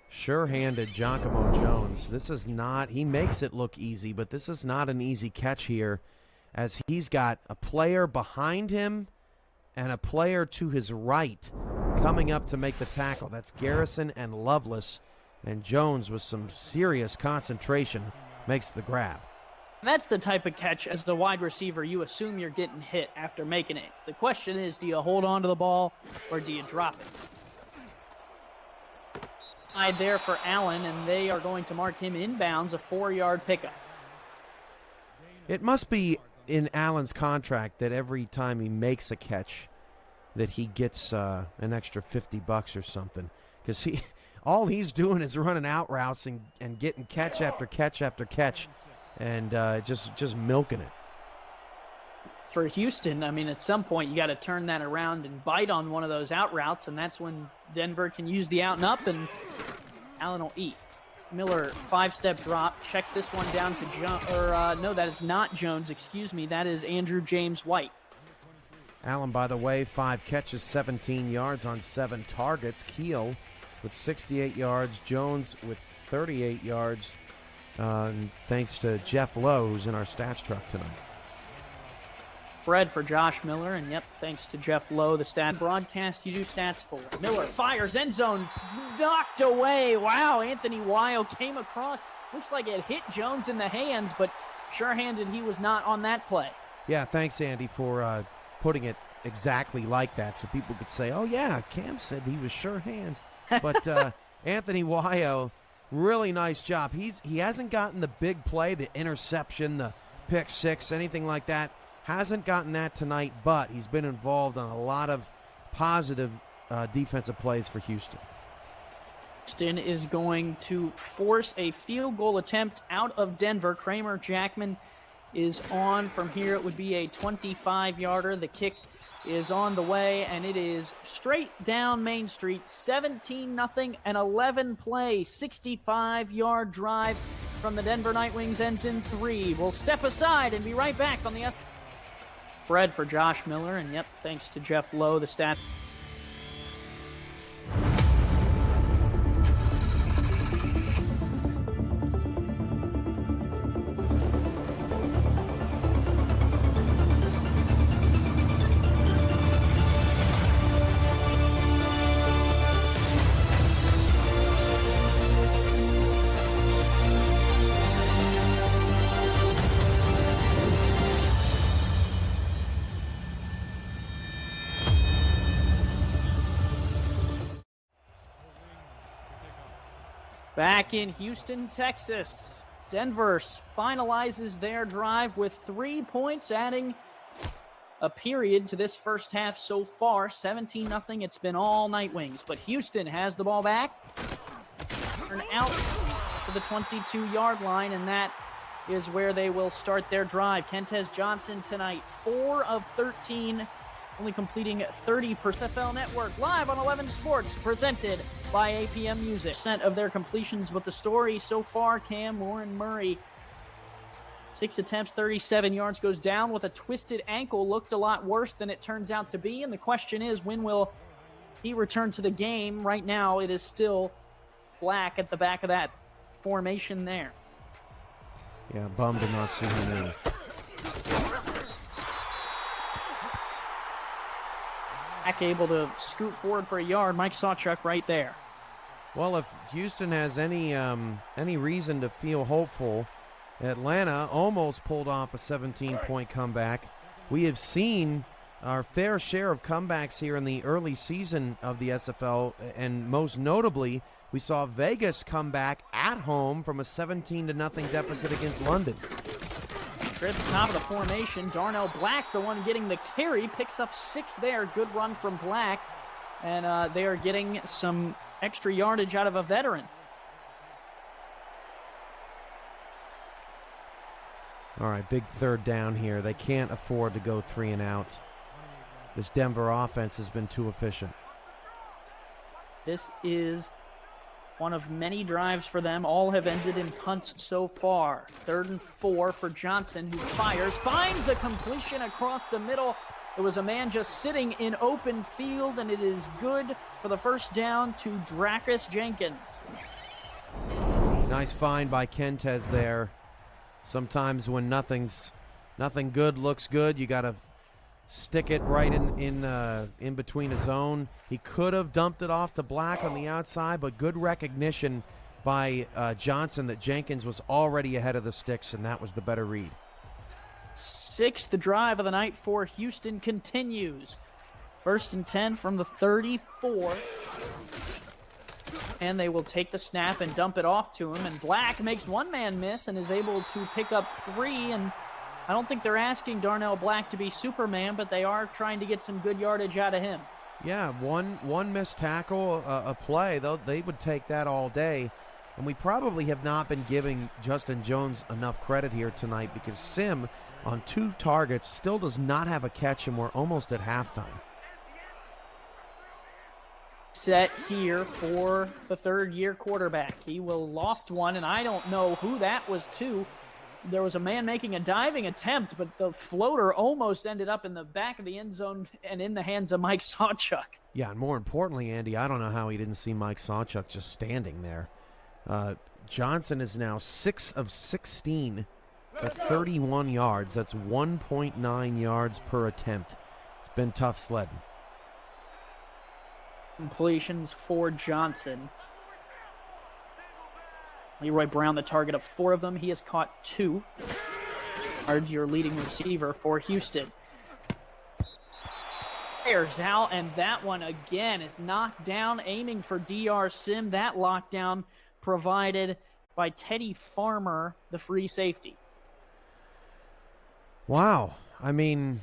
Sure-handed Giacomo Jones. This is not, he makes it look easy, but this is not an easy catch here, as he's got a player behind him and a player to his right coming up to make the tackle. That's Garrison and Lovelace, and Jones with some serious concentration makes the grab. And that's the type of catch as the wide receiver you assume you're getting hit after making it. The question is, do you hold on to the ball or do you drop it? There for Allen, and they are going to mark him inbounds, a 4-yard pickup. It must be in Allen's contract that every time he makes a catch that he gets an extra $50 or something, because all he's doing is running out routes and getting catch after catch after catch, and just milking it. For Houston, I mean, at some point you got to turn that around and bite on one of those out routes, and that's when Denver can use the out and up, and Allen will eat. Miller, 5-step drop, checks this one down to no, that is not Jones, excuse me. That is Andrew James White. Allen, by the way, 5 catches, 17 yards on 7 targets. Keel with 68 yards. Jones with 38 yards. Thanks to Jeff Lowe, who's in our stats truck tonight. Spread for Josh Miller, and yep, thanks to Jeff Lowe, the stat broadcast you do stats for. Miller fires, end zone, knocked away. Wow, Anthony Weil came across. Looks like it hit Jones in the hands, but sure-handed he was not on that play. Yeah, thanks, Andy, for putting it exactly like that so people could say, oh, yeah, Cam said he was sure hands. But Anthony Weil, really nice job. He hasn't gotten the big play, the interception, the pick six, anything like that. Hasn't gotten that tonight, but he's been involved on a lot of positive defensive plays for Houston. Houston is going to force a field goal attempt out of Denver. Kramer Jackman is on from here. It would be a 25-yarder. The kick is on the way, and it is straight down Main Street. 17-0, an 11-play, 65-yard drive from the Denver Nightwings ends in 3. We'll step aside and be right back on the Spread for Josh Miller, and yep, thanks to Jeff Lowe, the stat. Back in Houston, Texas, Denver finalizes their drive with 3 points, adding a period to this first half so far. 17-0. It's been all Nightwings, but Houston has the ball back. Turn out to the 22-yard line, and that is where they will start their drive. Kentez Johnson tonight, 4 of 13, only completing 30%. NFL Network, live on 11 Sports, presented by APM Music. Percent of their completions, but the story so far, Cam Warren Murray, 6 attempts, 37 yards, goes down with a twisted ankle. Looked a lot worse than it turns out to be, and the question is, when will he return to the game? Right now, it is still black at the back of that formation there. Yeah, bummed to not see him in. Back able to scoot forward for a yard. Mike Sawchuk right there. Well, if Houston has any reason to feel hopeful, Atlanta almost pulled off a 17-point comeback. We have seen our fair share of comebacks here in the early season of the SFL, and most notably, we saw Vegas come back at home from a 17-0 deficit against London. Trips top of the formation. Darnell Black, the one getting the carry, picks up 6 there. Good run from Black. And they are getting some extra yardage out of a veteran. All right, big third down here. They can't afford to go 3 and out. This Denver offense has been too efficient. This is one of many drives for them. All have ended in punts so far. 3rd and 4 for Johnson, who fires, finds a completion across the middle. It was a man just sitting in open field, and it is good for the first down to Dracus Jenkins. Nice find by Kentez there. Sometimes when nothing good looks good, you got to stick it right in between a zone. He could have dumped it off to Black on the outside, but good recognition by Johnson that Jenkins was already ahead of the sticks, and that was the better read. Sixth drive of the night for Houston continues. 1st and 10 from the 34. And they will take the snap and dump it off to him. And Black makes one man miss and is able to pick up 3. And I don't think they're asking Darnell Black to be Superman, but they are trying to get some good yardage out of him. Yeah, one missed tackle, a play, though, they would take that all day. And we probably have not been giving Justin Jones enough credit here tonight because Sim, on 2 targets, still does not have a catch, and we're almost at halftime. Set here for the third-year quarterback. He will loft one, and I don't know who that was to. There was a man making a diving attempt, but the floater almost ended up in the back of the end zone and in the hands of Mike Sawchuk. Yeah, and more importantly, Andy, I don't know how he didn't see Mike Sawchuk just standing there. Johnson is now 6 of 16 for 31 yards. That's 1.9 yards per attempt. It's been tough sledding. Completions for Johnson. Leroy Brown, the target of 4 of them. He has caught 2. Your leading receiver for Houston. Fires out, and that one again is knocked down, aiming for DR Sim. That lockdown provided by Teddy Farmer, the free safety. Wow. I mean,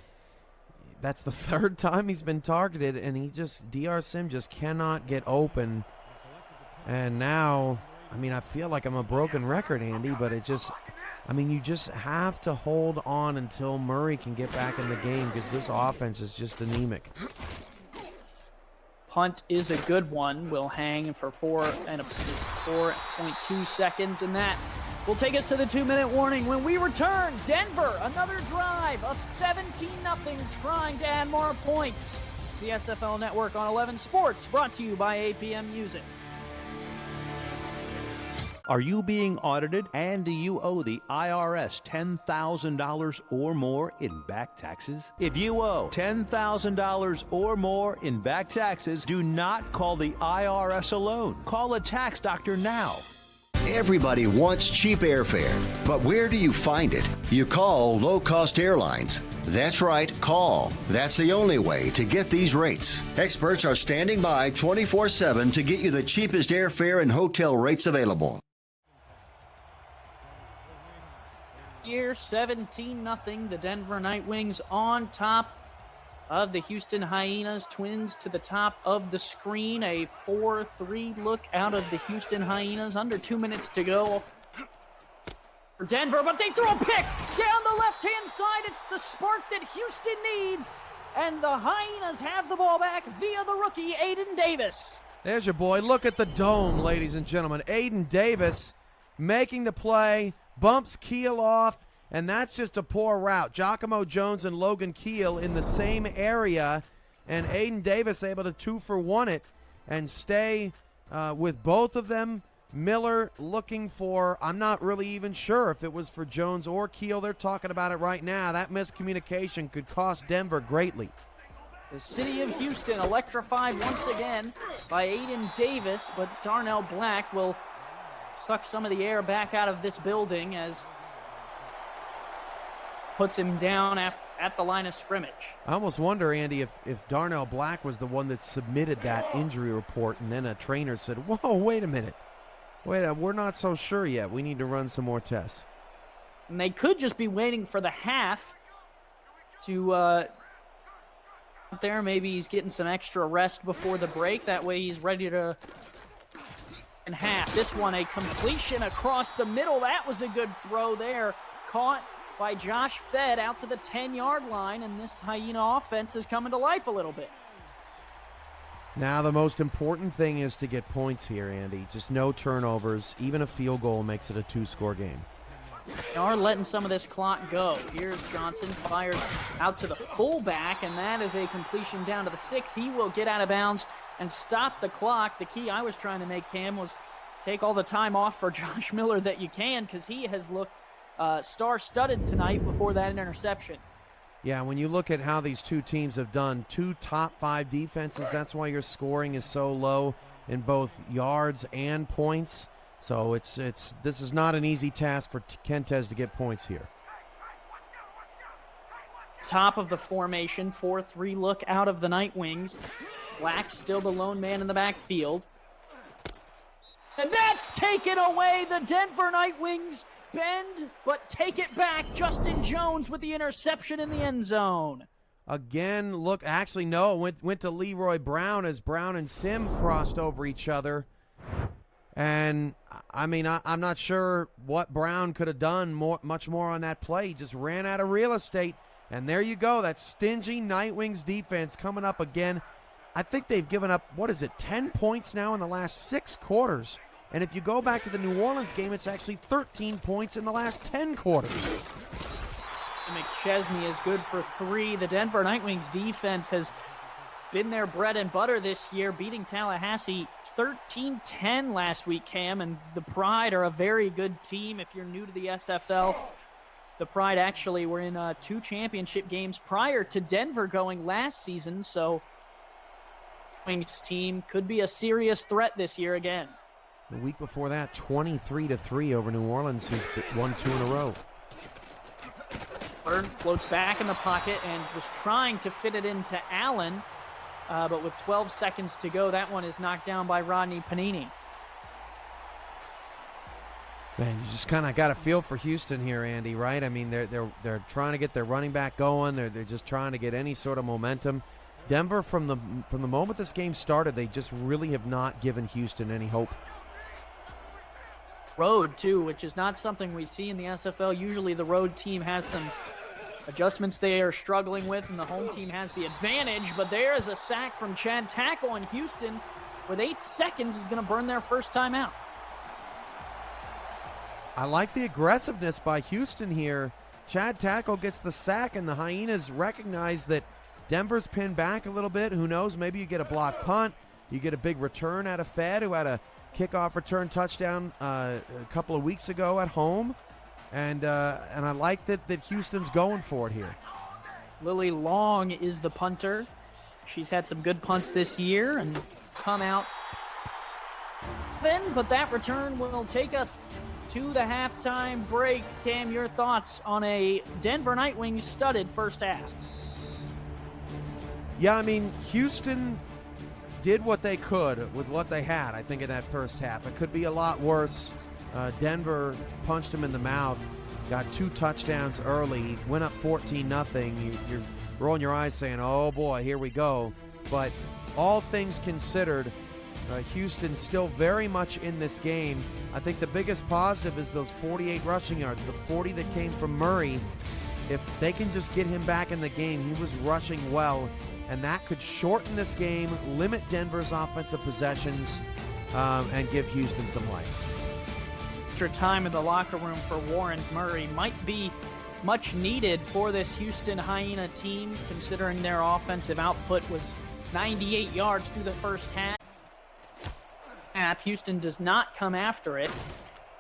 that's the 3rd time he's been targeted, and DR Sim just cannot get open. And now, I mean, I feel like I'm a broken record, Andy, but you just have to hold on until Murray can get back in the game because this offense is just anemic. Punt is a good one. Will hang for 4.2 seconds, and that will take us to the 2-minute warning. When we return, Denver, another drive of 17-0, trying to add more points. It's the SFL Network on 11 Sports, brought to you by APM Music. Are you being audited, and do you owe the IRS $10,000 or more in back taxes? If you owe $10,000 or more in back taxes, do not call the IRS alone. Call a tax doctor now. Everybody wants cheap airfare, but where do you find it? You call Low Cost Airlines. That's right, call. That's the only way to get these rates. Experts are standing by 24/7 to get you the cheapest airfare and hotel rates available. Here, 17-0, the Denver Night Wings on top of the Houston Hyenas. Twins to the top of the screen. A 4-3 look out of the Houston Hyenas. Under 2 minutes to go for Denver, but they throw a pick down the left-hand side. It's the spark that Houston needs, and the Hyenas have the ball back via the rookie, Aiden Davis. There's your boy. Look at the dome, ladies and gentlemen. Aiden Davis making the play. Bumps Keel off, and that's just a poor route. Giacomo Jones and Logan Keel in the same area, and Aiden Davis able to 2-for-1 it and stay with both of them. Miller looking for, I'm not really even sure if it was for Jones or Keel. They're talking about it right now. That miscommunication could cost Denver greatly. The city of Houston electrified once again by Aiden Davis, but Darnell Black will suck some of the air back out of this building as puts him down at the line of scrimmage. I almost wonder, Andy, if Darnell Black was the one that submitted that injury report and then a trainer said, whoa, wait a minute. We're not so sure yet. We need to run some more tests. And they could just be waiting for the half to there. Maybe he's getting some extra rest before the break. That way he's ready to in half. This one, a completion across the middle. That was a good throw there. Caught by Josh Fedd out to the 10-yard line, and this Hyena offense is coming to life a little bit. Now the most important thing is to get points here, Andy. Just no turnovers. Even a field goal makes it a 2-score game. They are letting some of this clock go. Here's Johnson, fires out to the fullback, and that is a completion down to the 6. He will get out of bounds and stop the clock. The key I was trying to make, Cam, was take all the time off for Josh Miller that you can, because he has looked star-studded tonight before that interception. Yeah, when you look at how these two teams have done, 2 top-5 defenses, that's why your scoring is so low in both yards and points. So this is not an easy task for Kentez to get points here. Top of the formation, 4-3 look out of the Nightwings. Black still the lone man in the backfield. And that's taken away. The Denver Nightwings bend, but take it back. Justin Jones with the interception in the end zone. Again, look, actually, no, it went to Leroy Brown as Brown and Sim crossed over each other. And, I mean, I'm not sure what Brown could have done much more on that play. He just ran out of real estate. And there you go, that stingy Nightwings defense coming up again. I think they've given up, 10 points now in the last 6 quarters. And if you go back to the New Orleans game, it's actually 13 points in the last 10 quarters. McChesney is good for 3. The Denver Nightwings defense has been their bread and butter this year, beating Tallahassee 13-10 last week, Cam. And the Pride are a very good team. If you're new to the SFL, the Pride actually were in 2 championship games prior to Denver going last season. So Wings team could be a serious threat this year again. The week before that, 23-3 over New Orleans, who's won 2 in a row. Bird floats back in the pocket and was trying to fit it into Allen, but with 12 seconds to go, that one is knocked down by Rodney Panini. Man, you just kind of got a feel for Houston here, Andy, right? I mean, they're trying to get their running back going. They're just trying to get any sort of momentum. Denver, from the moment this game started, they just really have not given Houston any hope. Road, too, which is not something we see in the SFL. Usually the road team has some adjustments they are struggling with, and the home team has the advantage. But there is a sack from Chad Tackle, and Houston, with 8 seconds, is going to burn their first time out. I like the aggressiveness by Houston here. Chad Tackle gets the sack, and the Hyenas recognize that Denver's pinned back a little bit. Who knows? Maybe you get a block punt. You get a big return out of Fed, who had a kickoff return touchdown a couple of weeks ago at home. And I like that Houston's going for it here. Lily Long is the punter. She's had some good punts this year and come out. But that return will take us to the halftime break. Cam, your thoughts on a Denver Nightwings studded first half? Yeah, I mean, Houston did what they could with what they had, I think, in that first half. It could be a lot worse. Denver punched him in the mouth, got 2 touchdowns early, went up 14-0. You're rolling your eyes saying, oh boy, here we go. But all things considered, Houston's still very much in this game. I think the biggest positive is those 48 rushing yards, the 40 that came from Murray. If they can just get him back in the game, he was rushing well, and that could shorten this game, limit Denver's offensive possessions, and give Houston some life. Extra time in the locker room for Warren Murray might be much needed for this Houston Hyena team, considering their offensive output was 98 yards through the first half. Houston does not come after it,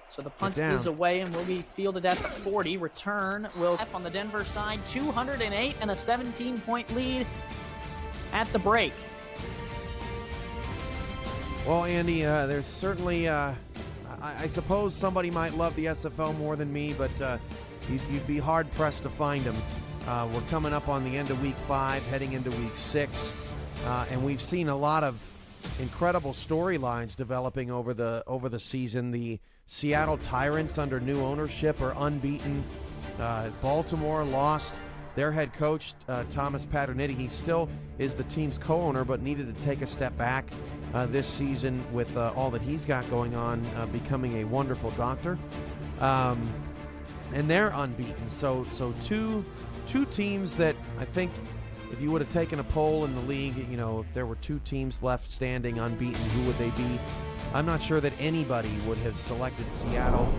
so the punt is away and will be fielded at the 40. Return will on the Denver side, 208 and a 17-point lead at the break. Well, Andy, there's certainly, I suppose somebody might love the SFL more than me, but you'd be hard-pressed to find them. We're coming up on the end of Week 5, heading into Week 6, and we've seen a lot of incredible storylines developing over the season. The Seattle Tyrants under new ownership are unbeaten. Baltimore lost their head coach, Thomas Paternitti. He still is the team's co-owner, but needed to take a step back this season with all that he's got going on, becoming a wonderful doctor. And they're unbeaten. So two teams that I think, if you would have taken a poll in the league, if there were 2 teams left standing unbeaten, who would they be? I'm not sure that anybody would have selected Seattle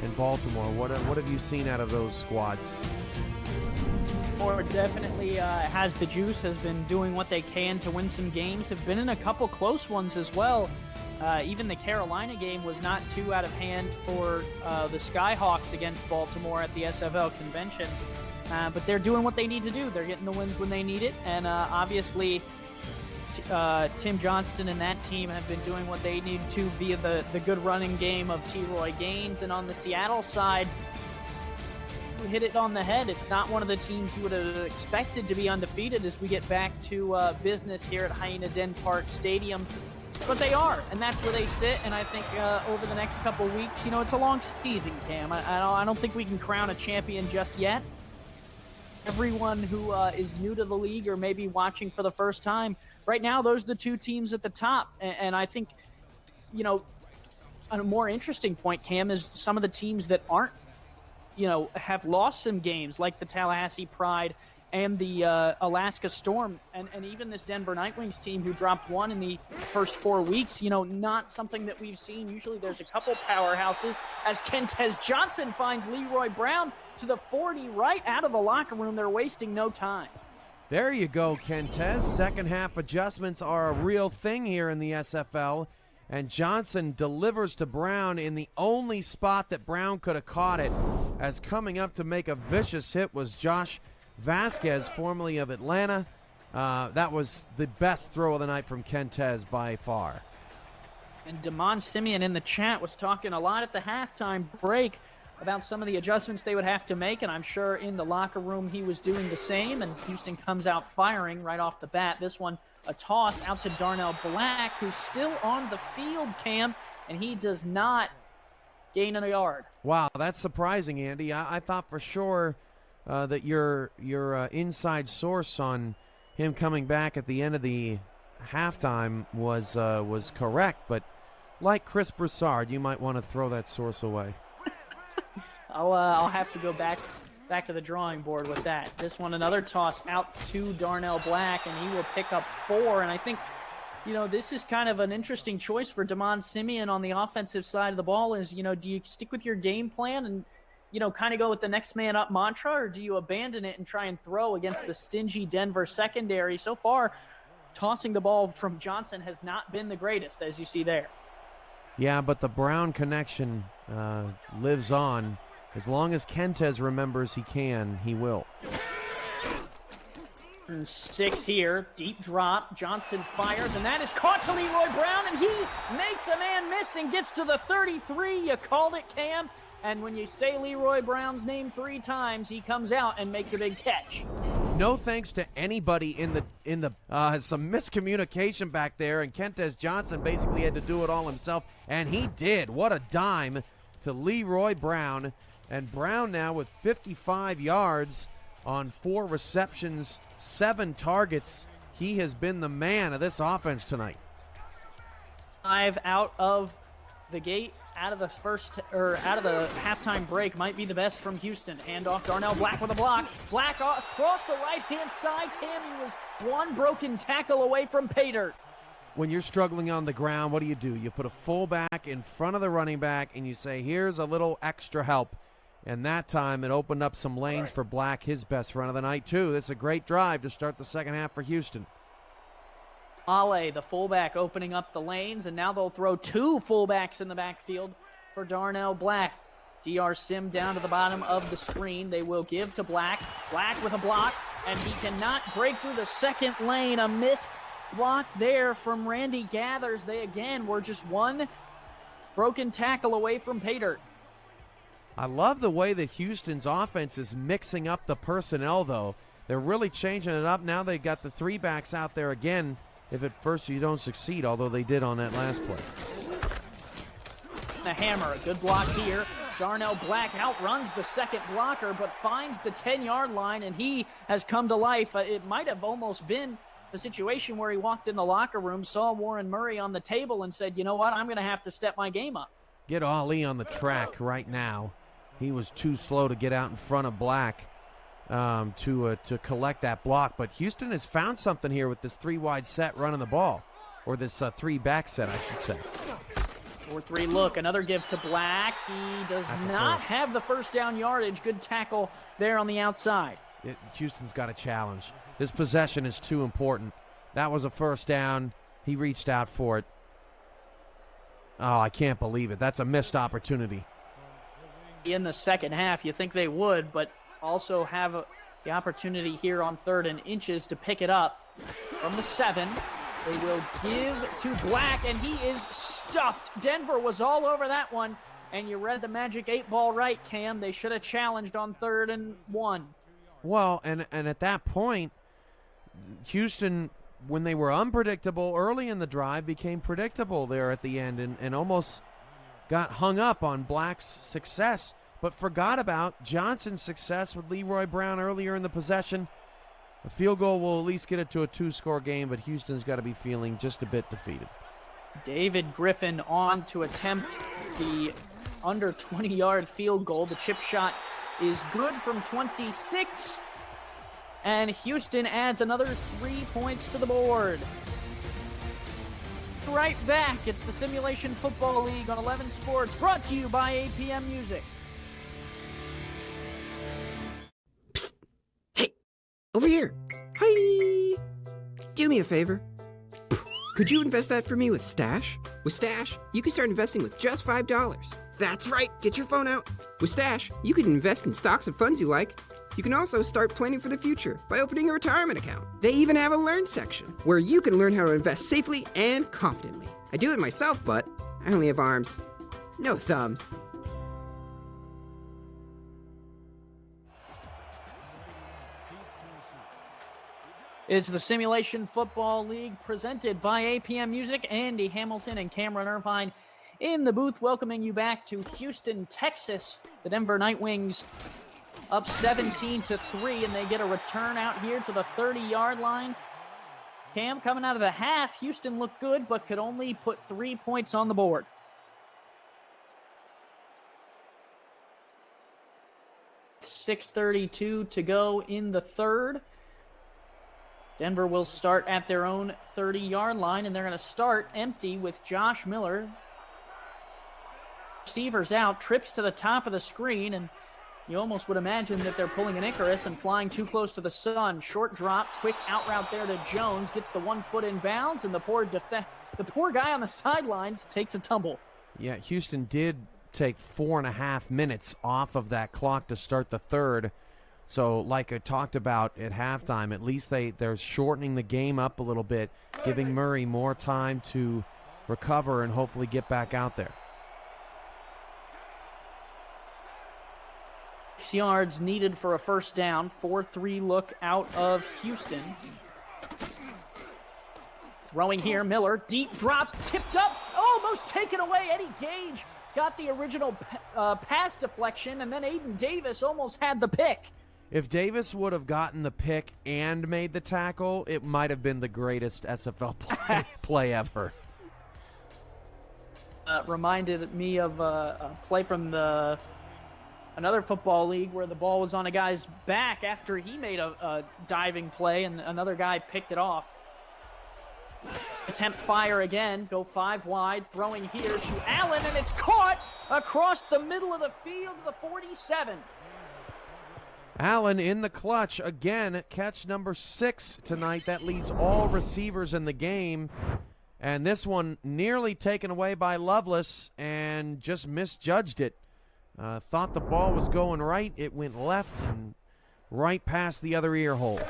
and Baltimore. What have you seen out of those squads? Baltimore definitely has the juice, has been doing what they can to win some games, have been in a couple close ones as well. Even the Carolina game was not too out of hand for the Skyhawks against Baltimore at the SFL convention. But they're doing what they need to do. They're getting the wins when they need it. And obviously, Tim Johnston and that team have been doing what they need to via the good running game of T. Roy Gaines. And on the Seattle side, you hit it on the head. It's not one of the teams you would have expected to be undefeated as we get back to business here at Hyena Den Park Stadium. But they are, and that's where they sit. And I think over the next couple of weeks, it's a long season, Cam. I don't think we can crown a champion just yet. Everyone who is new to the league or maybe watching for the first time, right now, those are the two teams at the top. And I think, a more interesting point, Cam, is some of the teams that aren't, have lost some games, like the Tallahassee Pride and the Alaska Storm, and even this Denver Nightwings team who dropped one in the first 4 weeks, not something that we've seen. Usually there's a couple powerhouses as Kentez Johnson finds Leroy Brown to the 40 right out of the locker room. They're wasting no time. There you go, Kentez. Second half adjustments are a real thing here in the SFL, and Johnson delivers to Brown in the only spot that Brown could have caught it, as coming up to make a vicious hit was Josh Vasquez, formerly of Atlanta. That was the best throw of the night from Kentez by far. And Damon Simeon in the chat was talking a lot at the halftime break about some of the adjustments they would have to make, and I'm sure in the locker room he was doing the same, and Houston comes out firing right off the bat. This one, a toss out to Darnell Black, who's still on the field, Cam, and he does not gain a yard. Wow, that's surprising, Andy. I thought for sure that your inside source on him coming back at the end of the halftime was correct, but like Chris Broussard, you might want to throw that source away. I'll have to go back to the drawing board with that. This one, another toss out to Darnell Black, and he will pick up 4. And I think, this is kind of an interesting choice for Damon Simeon on the offensive side of the ball is, do you stick with your game plan and, kind of go with the next man up mantra, or do you abandon it and try and throw against the stingy Denver secondary? So far, tossing the ball from Johnson has not been the greatest, as you see there. Yeah, but the Brown connection lives on. As long as Kentez remembers he can, he will. 6 here, deep drop. Johnson fires, and that is caught to Leroy Brown, and he makes a man miss and gets to the 33. You called it, Cam. And when you say Leroy Brown's name 3 times, he comes out and makes a big catch. No thanks to anybody in the some miscommunication back there, and Kentez Johnson basically had to do it all himself, and he did. What a dime to Leroy Brown. And Brown now with 55 yards on 4 receptions, 7 targets. He has been the man of this offense tonight. 5 out of the gate, out of the halftime break, might be the best from Houston. Handoff, Darnell Black with a block. Black across the right-hand side. Cammy was one broken tackle away from pay dirt. When you're struggling on the ground, what do? You put a fullback in front of the running back, and you say, here's a little extra help. And that time, it opened up some lanes for Black, his best run of the night, too. This is a great drive to start the second half for Houston. Ale, the fullback, opening up the lanes, and now they'll throw 2 fullbacks in the backfield for Darnell Black. DR Sim down to the bottom of the screen. They will give to Black. Black with a block, and he cannot break through the second lane. A missed block there from Randy Gathers. They, again, were just one broken tackle away from pay dirt. I love the way that Houston's offense is mixing up the personnel, though. They're really changing it up. Now they've got the 3 backs out there again if at first you don't succeed, although they did on that last play. The hammer, a good block here. Darnell Black outruns the second blocker, but finds the 10-yard line, and he has come to life. It might have almost been the situation where he walked in the locker room, saw Warren Murray on the table, and said, you know what, I'm going to have to step my game up. Get Ali on the track right now. He was too slow to get out in front of Black to collect that block. But Houston has found something here with this 3-wide set running the ball, or this 3-back set, I should say. 4-3 look, another give to Black. He does not have the first down yardage. Good tackle there on the outside. Houston's got a challenge. This possession is too important. That was a first down. He reached out for it. Oh, I can't believe it. That's a missed opportunity. In the second half, you think they would, but also have the opportunity here on 3rd and inches to pick it up from the 7. They will give to Black, and he is stuffed. Denver was all over that one, and you read the Magic 8-ball right, Cam. They should have challenged on 3rd and 1. Well, and at that point, Houston, when they were unpredictable early in the drive, became predictable there at the end and almost got hung up on Black's success, but forgot about Johnson's success with Leroy Brown earlier in the possession. A field goal will at least get it to a 2-score game, but Houston's got to be feeling just a bit defeated. David Griffin on to attempt the under 20-yard field goal. The chip shot is good from 26, and Houston adds another 3 points to the board. Right back, it's the Simulation Football League on 11 Sports, brought to you by APM Music. Over here. Hi. Do me a favor. Could you invest that for me with Stash? With Stash, you can start investing with just $5. That's right. Get your phone out. With Stash, you can invest in stocks and funds you like. You can also start planning for the future by opening a retirement account. They even have a Learn section where you can learn how to invest safely and confidently. I do it myself, but I only have arms, no thumbs. It's the Simulation Football League presented by APM Music. Andy Hamilton and Cameron Irvine in the booth welcoming you back to Houston, Texas. The Denver Nightwings up 17-3, and they get a return out here to the 30-yard line. Cam, coming out of the half, Houston looked good, but could only put 3 points on the board. .6:32 to go in the third. Denver will start at their own 30-yard line, and they're going to start empty with Josh Miller. Receivers out, trips to the top of the screen, and you almost would imagine that they're pulling an Icarus and flying too close to the sun. Short drop, quick out route there to Jones, gets the 1 foot in bounds, and the poor guy on the sidelines takes a tumble. Yeah, Houston did take 4.5 minutes off of that clock to start the third. So like I talked about at halftime, at least they're shortening the game up a little bit, giving Murray more time to recover and hopefully get back out there. 6 yards needed for a first down. 4-3 look out of Houston. Throwing here, Miller. Deep drop, tipped up, almost taken away. Eddie Gage got the original pass deflection, and then Aiden Davis almost had the pick. If Davis would have gotten the pick and made the tackle, it might have been the greatest SFL play ever. Reminded me of a play from another football league where the ball was on a guy's back after he made a diving play, and another guy picked it off. Attempt fire again, go 5 wide, throwing here to Allen, and it's caught across the middle of the field to the 47. Allen in the clutch again, catch number 6 tonight. That leads all receivers in the game. And this one nearly taken away by Lovelace and just misjudged it. Thought the ball was going right. It went left and right past the other ear hole.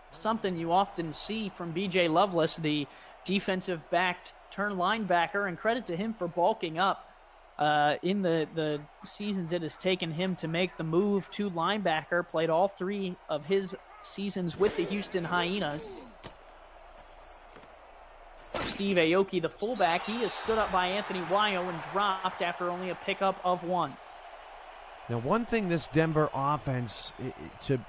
Something you often see from B.J. Lovelace, the defensive backed turn linebacker, and credit to him for bulking up. In the seasons it has taken him to make the move to linebacker, played all 3 of his seasons with the Houston Hyenas. Steve Aoki, the fullback, he is stood up by Anthony Wayo and dropped after only a pickup of 1. Now, one thing this Denver offense, to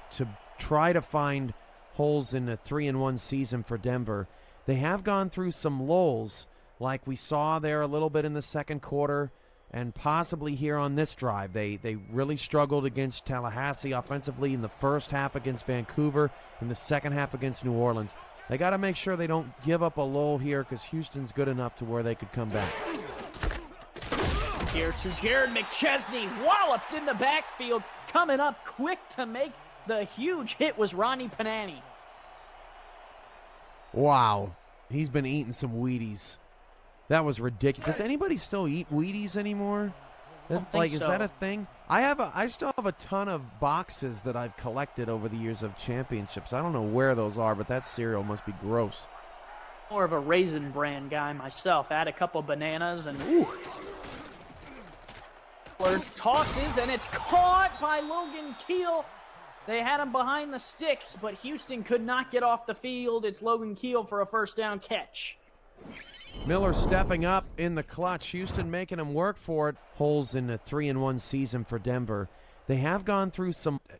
try to find holes in a 3-1 season for Denver, they have gone through some lulls, like we saw there a little bit in the second quarter. And possibly here on this drive, they really struggled against Tallahassee offensively in the first half against Vancouver, in the second half against New Orleans. They got to make sure they don't give up a lull here because Houston's good enough to where they could come back. Here to Jared McChesney, walloped in the backfield. Coming up quick to make the huge hit was Ronnie Panani. Wow, he's been eating some Wheaties. That was ridiculous. Does anybody still eat Wheaties anymore? Is that a thing? I still have a ton of boxes that I've collected over the years of championships. I don't know where those are, but that cereal must be gross. More of a Raisin Bran guy myself. Add a couple bananas and ooh. Tosses, and it's caught by Logan Keel. They had him behind the sticks, but Houston could not get off the field. It's Logan Keel for a first down catch. Miller stepping up in the clutch. Houston making him work for it. Holes in a 3-1 season for Denver. They have gone through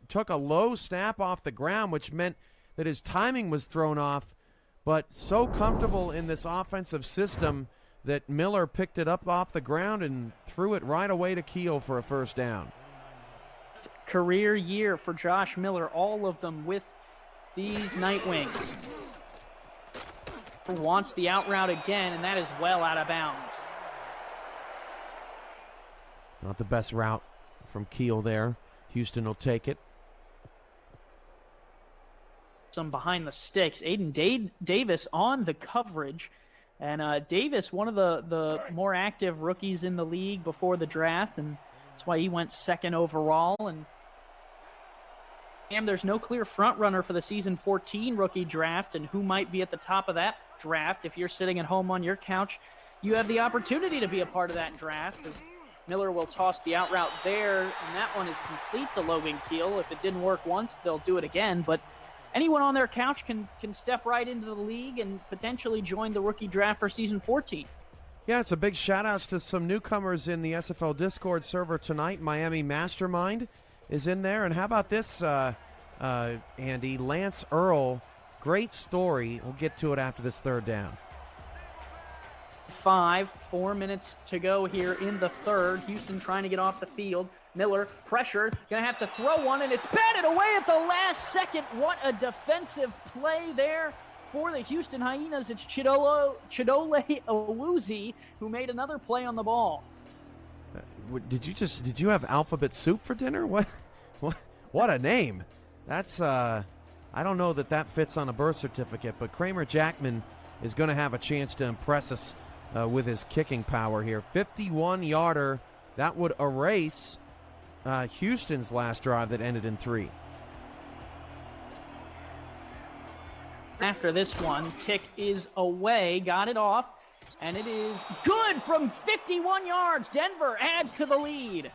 took a low snap off the ground, which meant that his timing was thrown off, but so comfortable in this offensive system that Miller picked it up off the ground and threw it right away to Keel for a first down. Career year for Josh Miller, all of them with these Nightwings. Wants the out route again, and that is well out of bounds. Not the best route from Keel there. Houston will take it. Some behind the sticks. Aiden Davis on the coverage. And Davis, one of the more active rookies in the league before the draft, and that's why he went second overall. And there's no clear front runner for the season 14 rookie draft, and who might be at the top of that draft. If you're sitting at home on your couch, you have the opportunity to be a part of that draft, as Miller will toss the out route there, and that one is complete to Logan Keel. If it didn't work once, they'll do it again, but anyone on their couch can step right into the league and potentially join the rookie draft for season 14. Yeah, it's a big shout-outs to some newcomers in the SFL Discord server tonight. Miami Mastermind is in there. And how about this, Andy? Lance Earl, great story. We'll get to it after this third down. 4 minutes to go here in the third. Houston trying to get off the field. Miller, pressure, gonna have to throw one, and it's batted away at the last second. What a defensive play there for the Houston Hyenas. It's Chidole Awuzie who made another play on the ball. Did you have alphabet soup for dinner? What a name. That's I don't know that fits on a birth certificate, but Kramer Jackman is going to have a chance to impress us with his kicking power here. 51-yarder. That would erase Houston's last drive that ended in 3. After this one, kick is away, got it off, and it is good from 51 yards. Denver adds to the lead.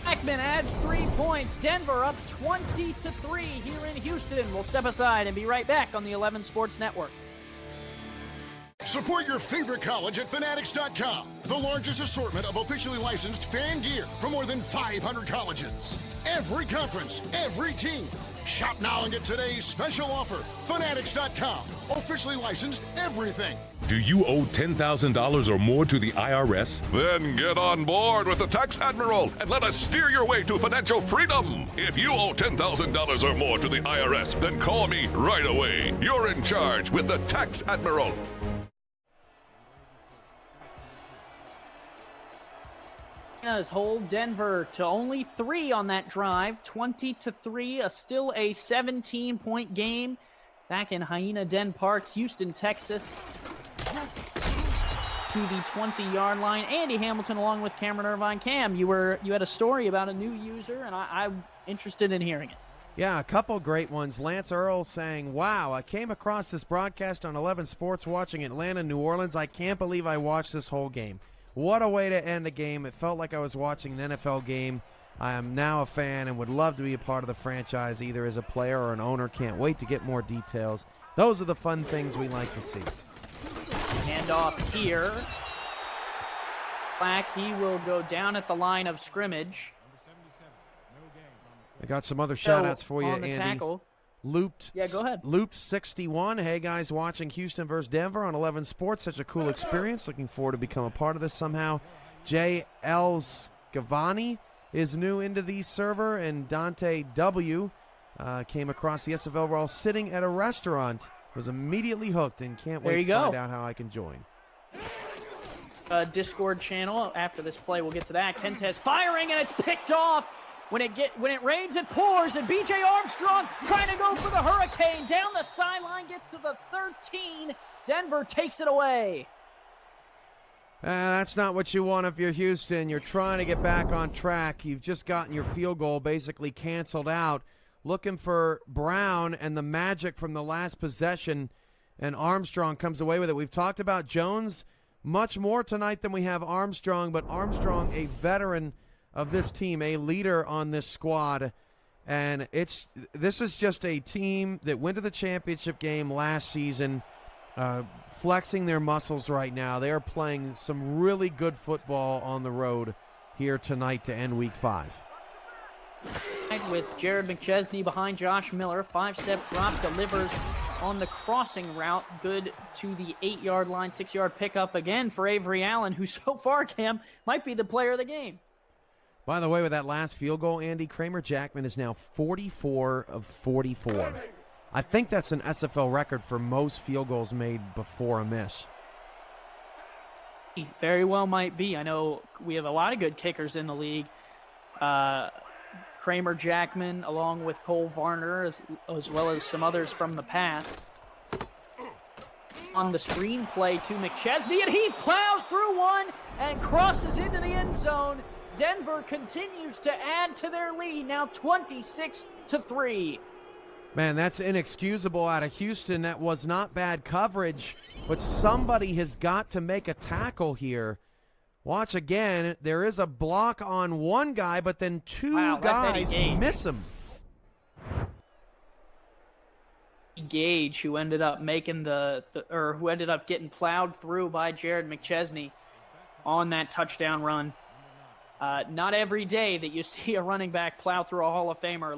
Jackman adds 3 points. Denver up 20-3 here in Houston. We'll step aside and be right back on the 11 Sports Network. Support your favorite college at Fanatics.com. The largest assortment of officially licensed fan gear from more than 500 colleges. Every conference, every team. Shop now and get today's special offer. Fanatics.com. Officially licensed everything. Do you owe $10,000 or more to the IRS? Then get on board with the Tax Admiral and let us steer your way to financial freedom. If you owe $10,000 or more to the IRS, then call me right away. You're in charge with the Tax Admiral. Hold Denver to only 3 on that drive, 20-3, still a 17-point game back in Hyena Den Park, Houston, Texas. To the 20-yard line. Andy Hamilton along with Cameron Irvine. Cam, you had a story about a new user, and I'm interested in hearing it. Yeah, a couple great ones. Lance Earl saying, wow, I came across this broadcast on 11 Sports watching Atlanta, New Orleans. I can't believe I watched this whole game. What a way to end a game. It felt like I was watching an NFL game. I am now a fan and would love to be a part of the franchise, either as a player or an owner. Can't wait to get more details. Those are the fun things we like to see. Handoff here. Black, he will go down at the line of scrimmage. I got some other shout-outs for you, on the Andy. Tackle. Looped. Yeah, go ahead. Looped 61. Hey, guys, watching Houston versus Denver on 11 Sports. Such a cool experience. Looking forward to become a part of this somehow. J.L. Scavani is new into the server, and Dante W. Came across the SFL while sitting at a restaurant. Was immediately hooked and can't wait to find out how I can join. Discord channel. After this play, we'll get to that. Kentez firing, and it's picked off. When it rains, it pours, and B.J. Armstrong trying to go for the Hurricane. Down the sideline, gets to the 13. Denver takes it away. That's not what you want if you're Houston. You're trying to get back on track. You've just gotten your field goal basically canceled out. looking for Brown and the magic from the last possession, and Armstrong comes away with it. We've talked about Jones much more tonight than we have Armstrong, but Armstrong, a veteran of this team, a leader on this squad, and this is just a team that went to the championship game last season, flexing their muscles right now. They are playing some really good football on the road here tonight to end Week 5. With Jared McChesney behind Josh Miller, 5-step drop, delivers on the crossing route, good to the 8-yard line, 6-yard pickup again for Avery Allen, who so far, Cam, might be the player of the game. By the way, with that last field goal, Andy, Kramer Jackman is now 44 of 44. I think that's an SFL record for most field goals made before a miss. Very well might be. I know we have a lot of good kickers in the league. Kramer Jackman, along with Cole Varner, as well as some others from the past. On the screen play to McChesney, and he plows through one and crosses into the end zone. Denver continues to add to their lead, now 26-3. Man, that's inexcusable out of Houston. That was not bad coverage, but somebody has got to make a tackle here. Watch again. There is a block on one guy, but then two guys miss him. Gage, who ended up making who ended up getting plowed through by Jared McChesney on that touchdown run. Not every day that you see a running back plow through a Hall of Famer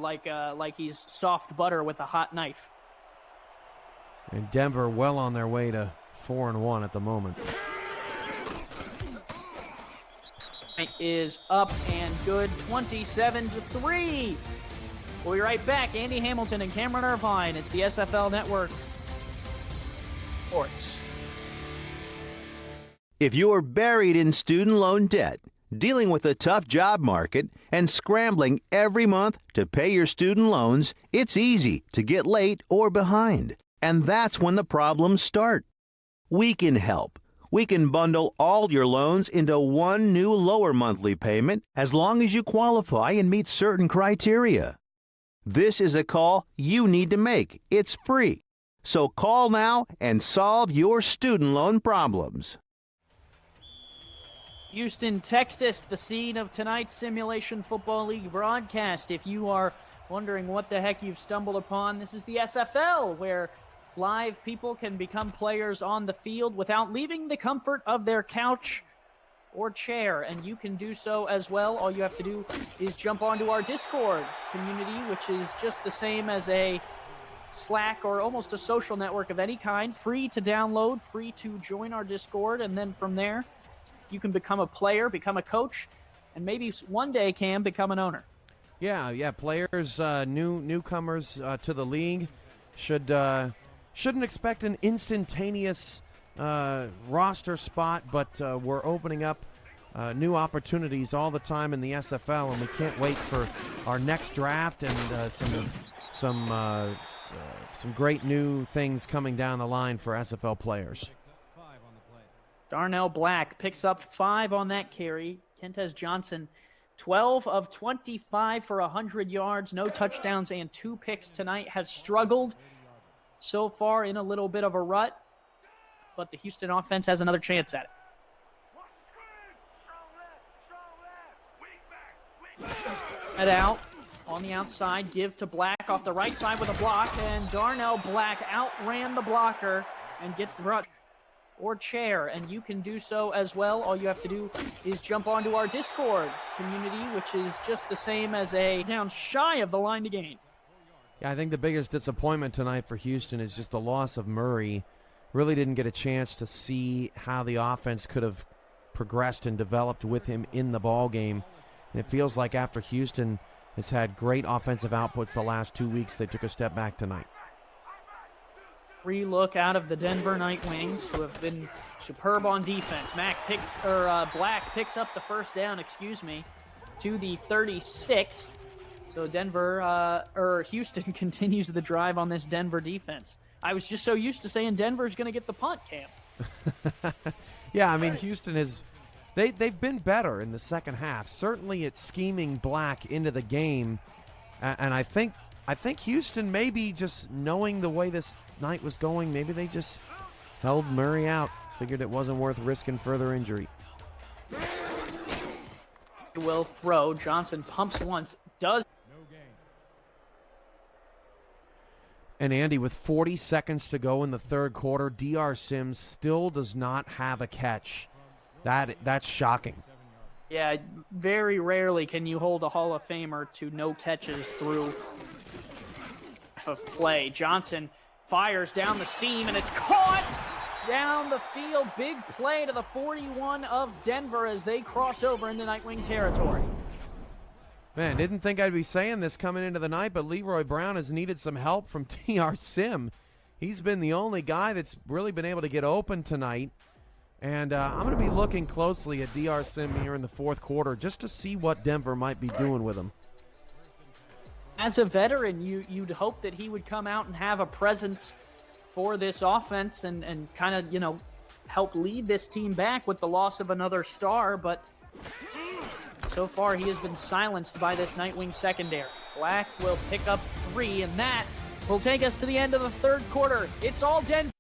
like he's soft butter with a hot knife. And Denver well on their way to 4-1 at the moment. Is up and good, 27-3. We'll be right back. Andy Hamilton and Cameron Irvine. It's the SFL Network Sports. If you're buried in student loan debt, dealing with a tough job market, and scrambling every month to pay your student loans, it's easy to get late or behind. And that's when the problems start. We can help. We can bundle all your loans into one new lower monthly payment as long as you qualify and meet certain criteria. This is a call you need to make. It's free. So call now and solve your student loan problems. Houston, Texas, the scene of tonight's Simulation Football League broadcast. If you are wondering what the heck you've stumbled upon, this is the SFL, where live people can become players on the field without leaving the comfort of their couch or chair, and you can do so as well. All you have to do is jump onto our Discord community, which is just the same as a Slack or almost a social network of any kind, free to download, free to join our Discord, and then from there you can become a player, become a coach, and maybe one day, Cam, become an owner. Yeah, players, newcomers to the league shouldn't expect an instantaneous roster spot, but we're opening up new opportunities all the time in the SFL, and we can't wait for our next draft and some great new things coming down the line for SFL players. Darnell Black picks up 5 on that carry. Kentez Johnson, 12 of 25 for 100 yards, no touchdowns and 2 picks tonight, has struggled so far in a little bit of a rut, but the Houston offense has another chance at it. Head out on the outside, give to Black off the right side with a block, and Darnell Black outran the blocker and gets the rush or chair, and you can do so as well. All you have to do is jump onto our Discord community, which is just the same as a down shy of the line to gain. Yeah, I think the biggest disappointment tonight for Houston is just the loss of Murray. Really didn't get a chance to see how the offense could have progressed and developed with him in the ball game. And it feels like after Houston has had great offensive outputs the last 2 weeks, they took a step back tonight. Relook out of the Denver Nightwings, who have been superb on defense. Black picks up the first down, to the 36. So Houston continues the drive on this Denver defense. I was just so used to saying Denver's going to get the punt, Cam. Yeah, I mean, Houston they've been better in the second half. Certainly it's scheming Black into the game, and I think I think Houston, maybe just knowing the way this night was going, maybe they just held Murray out. Figured it wasn't worth risking further injury. Will throw. Johnson pumps once. Does. And Andy, with 40 seconds to go in the third quarter, DR Sims still does not have a catch. That's shocking. Yeah, very rarely can you hold a Hall of Famer to no catches through of play. Johnson fires down the seam, and it's caught down the field. Big play to the 41 of Denver as they cross over into Nightwing territory. Man, didn't think I'd be saying this coming into the night, but Leroy Brown has needed some help from DR Sim. He's been the only guy that's really been able to get open tonight. And I'm going to be looking closely at DR Sim here in the fourth quarter just to see what Denver might be doing with him. As a veteran, you'd hope that he would come out and have a presence for this offense and kind of, help lead this team back with the loss of another star, but so far he has been silenced by this Nightwing secondary. Black will pick up 3, and that will take us to the end of the third quarter. It's all Denver.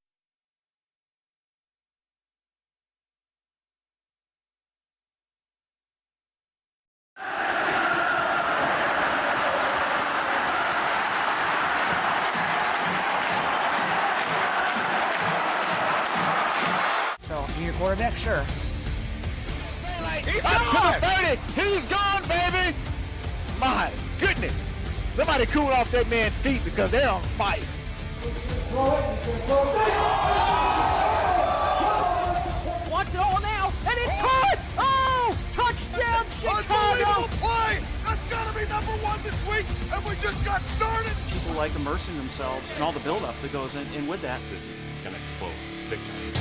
So, you your quarterback? Sure. He's up to the 30. He's gone, baby. My goodness. Somebody cool off that man's feet because they're on fire. Wants it all now, and it's caught! Oh! Touchdown, Chicago! Unbelievable play! That's got to be number 1 this week, and we just got started. People like immersing themselves and all the buildup that goes in with that. This is going to explode big time.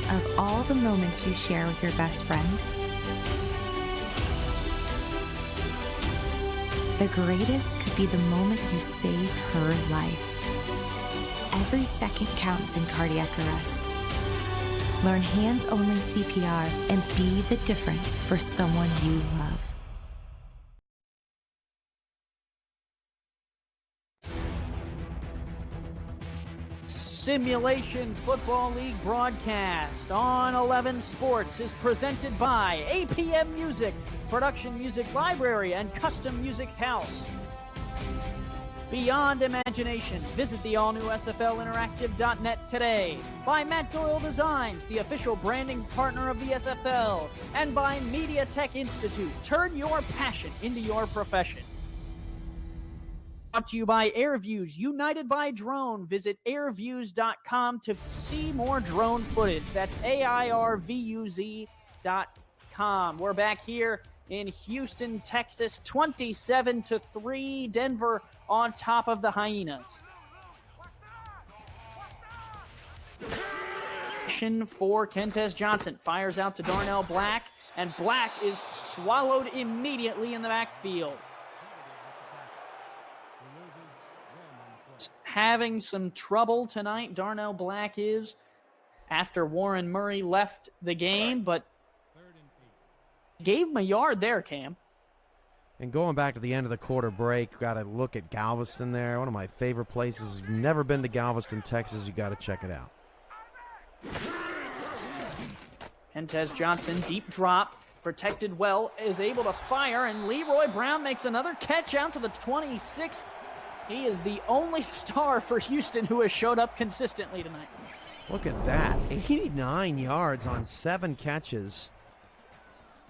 Of all the moments you share with your best friend, the greatest could be the moment you save her life. Every second counts in cardiac arrest. Learn hands-only CPR and be the difference for someone you love. Simulation Football League broadcast on 11 Sports is presented by APM Music, Production Music Library, and Custom Music House. Beyond imagination, visit the all-new SFLinteractive.net today. By Matt Doyle Designs, the official branding partner of the SFL. And by Media Tech Institute, turn your passion into your profession. Brought to you by AirViews, united by drone. Visit airviews.com to see more drone footage. That's AIRVUZ.com. We're back here in Houston, Texas, 27-3. Denver on top of the Hyenas. For Kentez Johnson, fires out to Darnell Black, and Black is swallowed immediately in the backfield. Having some trouble tonight, Darnell Black is, after Warren Murray left the game, but gave him a yard there, Cam. And going back to the end of the quarter break, got to look at Galveston there. One of my favorite places. If you've never been to Galveston, Texas, you got to check it out. Kentez Johnson, deep drop, protected well, is able to fire, and Leroy Brown makes another catch out to the 26. He is the only star for Houston who has showed up consistently tonight. Look at that. 89 yards on 7 catches.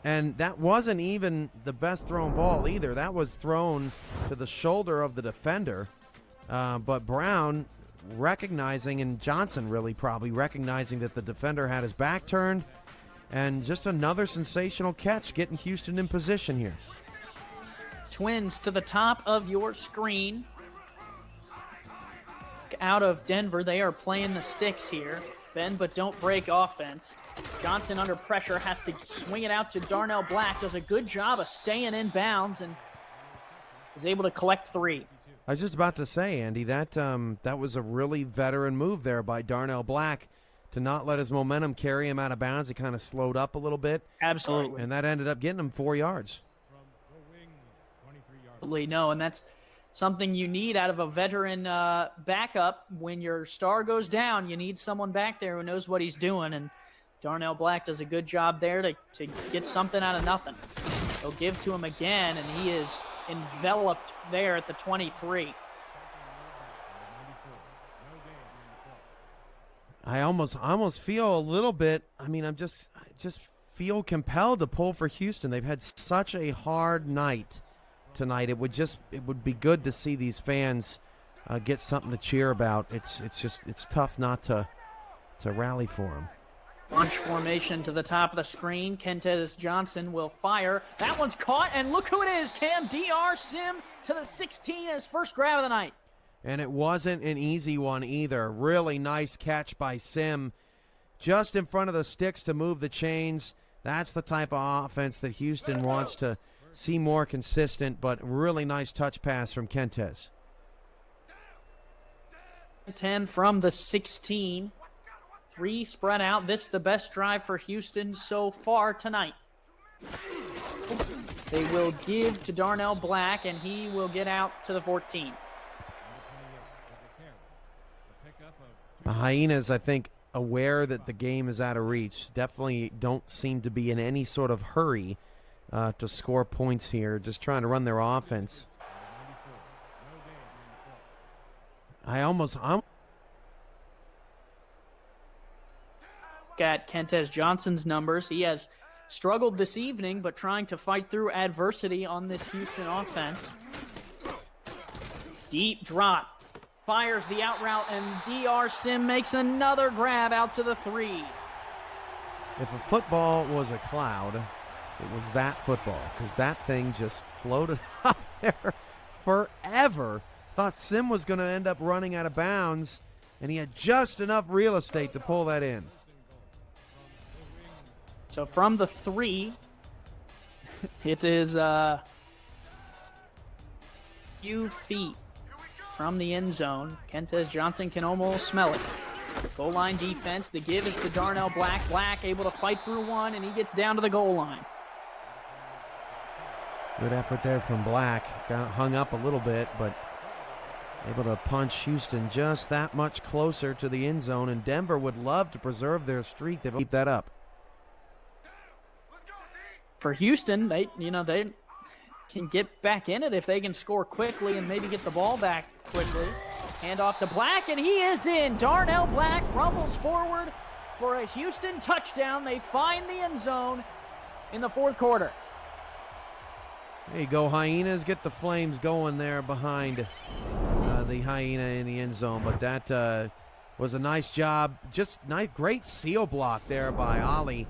And that wasn't even the best thrown ball either. That was thrown to the shoulder of the defender. But Brown recognizing, and Johnson really probably recognizing that the defender had his back turned, and just another sensational catch getting Houston in position here. Twins to the top of your screen. Out of Denver, they are playing the sticks here. Bend but don't break offense. Johnson under pressure has to swing it out to Darnell Black. Does a good job of staying in bounds and is able to collect 3. I was just about to say, Andy, that was a really veteran move there by Darnell Black to not let his momentum carry him out of bounds. He kind of slowed up a little bit. Absolutely. And that ended up getting him 4 yards. No, and that's something you need out of a veteran backup. When your star goes down, you need someone back there who knows what he's doing, and Darnell Black does a good job there to get something out of nothing. They'll give to him again, and he is enveloped there at the 23. I almost feel a little bit, I just feel compelled to pull for Houston. They've had such a hard night tonight. It would be good to see these fans get something to cheer about. It's tough not to rally for them. Bunch formation to the top of the screen. Kentez Johnson will fire. That one's caught, and look who it is. Cam DR Sim to the 16, his first grab of the night. And it wasn't an easy one either. Really nice catch by Sim. Just in front of the sticks to move the chains. That's the type of offense that Houston wants to see more consistent, but really nice touch pass from Kentez. 10 from the 16. 3 spread out. This the best drive for Houston so far tonight. They will give to Darnell Black, and he will get out to the 14. The Hyenas, I think, aware that the game is out of reach, definitely don't seem to be in any sort of hurry to score points here, just trying to run their offense. I'm at Kentez Johnson's numbers. He has struggled this evening, but trying to fight through adversity on this Houston offense. Deep drop. Fires the out route, and DR Sim makes another grab out to the 3. If a football was a cloud, it was that football, because that thing just floated up there forever. Thought Sim was going to end up running out of bounds, and he had just enough real estate to pull that in. So from the 3, it is a few feet from the end zone. Kentez Johnson can almost smell it. Goal line defense. The give is to Darnell Black. Black able to fight through one, and he gets down to the goal line. Good effort there from Black. Got hung up a little bit, but able to punch Houston just that much closer to the end zone, and Denver would love to preserve their streak. They keep that up. For Houston, they can get back in it if they can score quickly and maybe get the ball back quickly. Hand off to Black, and he is in. Darnell Black rumbles forward for a Houston touchdown. They find the end zone in the 4th quarter. There you go, Hyenas. Get the Flames going there behind the Hyena in the end zone. But that was a nice job. Just nice, great seal block there by Ollie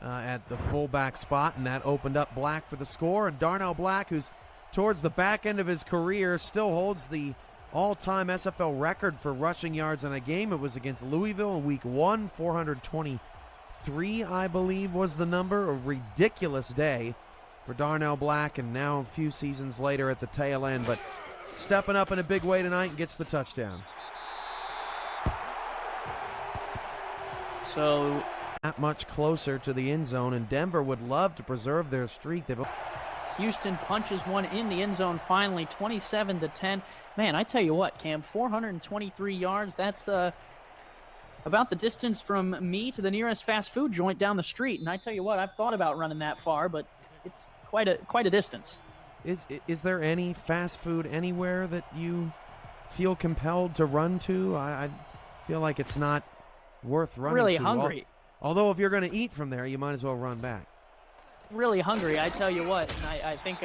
at the fullback spot, and that opened up Black for the score. And Darnell Black, who's towards the back end of his career, still holds the all-time SFL record for rushing yards in a game. It was against Louisville in week 1, 423, I believe was the number. A ridiculous day for Darnell Black, and now a few seasons later at the tail end, but stepping up in a big way tonight and gets the touchdown. So that much closer to the end zone, and Denver would love to preserve their streak. Houston punches one in the end zone finally, 27-10. Man, I tell you what, Cam, 423 yards, that's about the distance from me to the nearest fast food joint down the street. And I tell you what, I've thought about running that far, but it's quite a distance. Is there any fast food anywhere that you feel compelled to run to? I feel like it's not worth running really to. Hungry. Although if you're going to eat from there, you might as well run back. Really hungry, I tell you what. And I think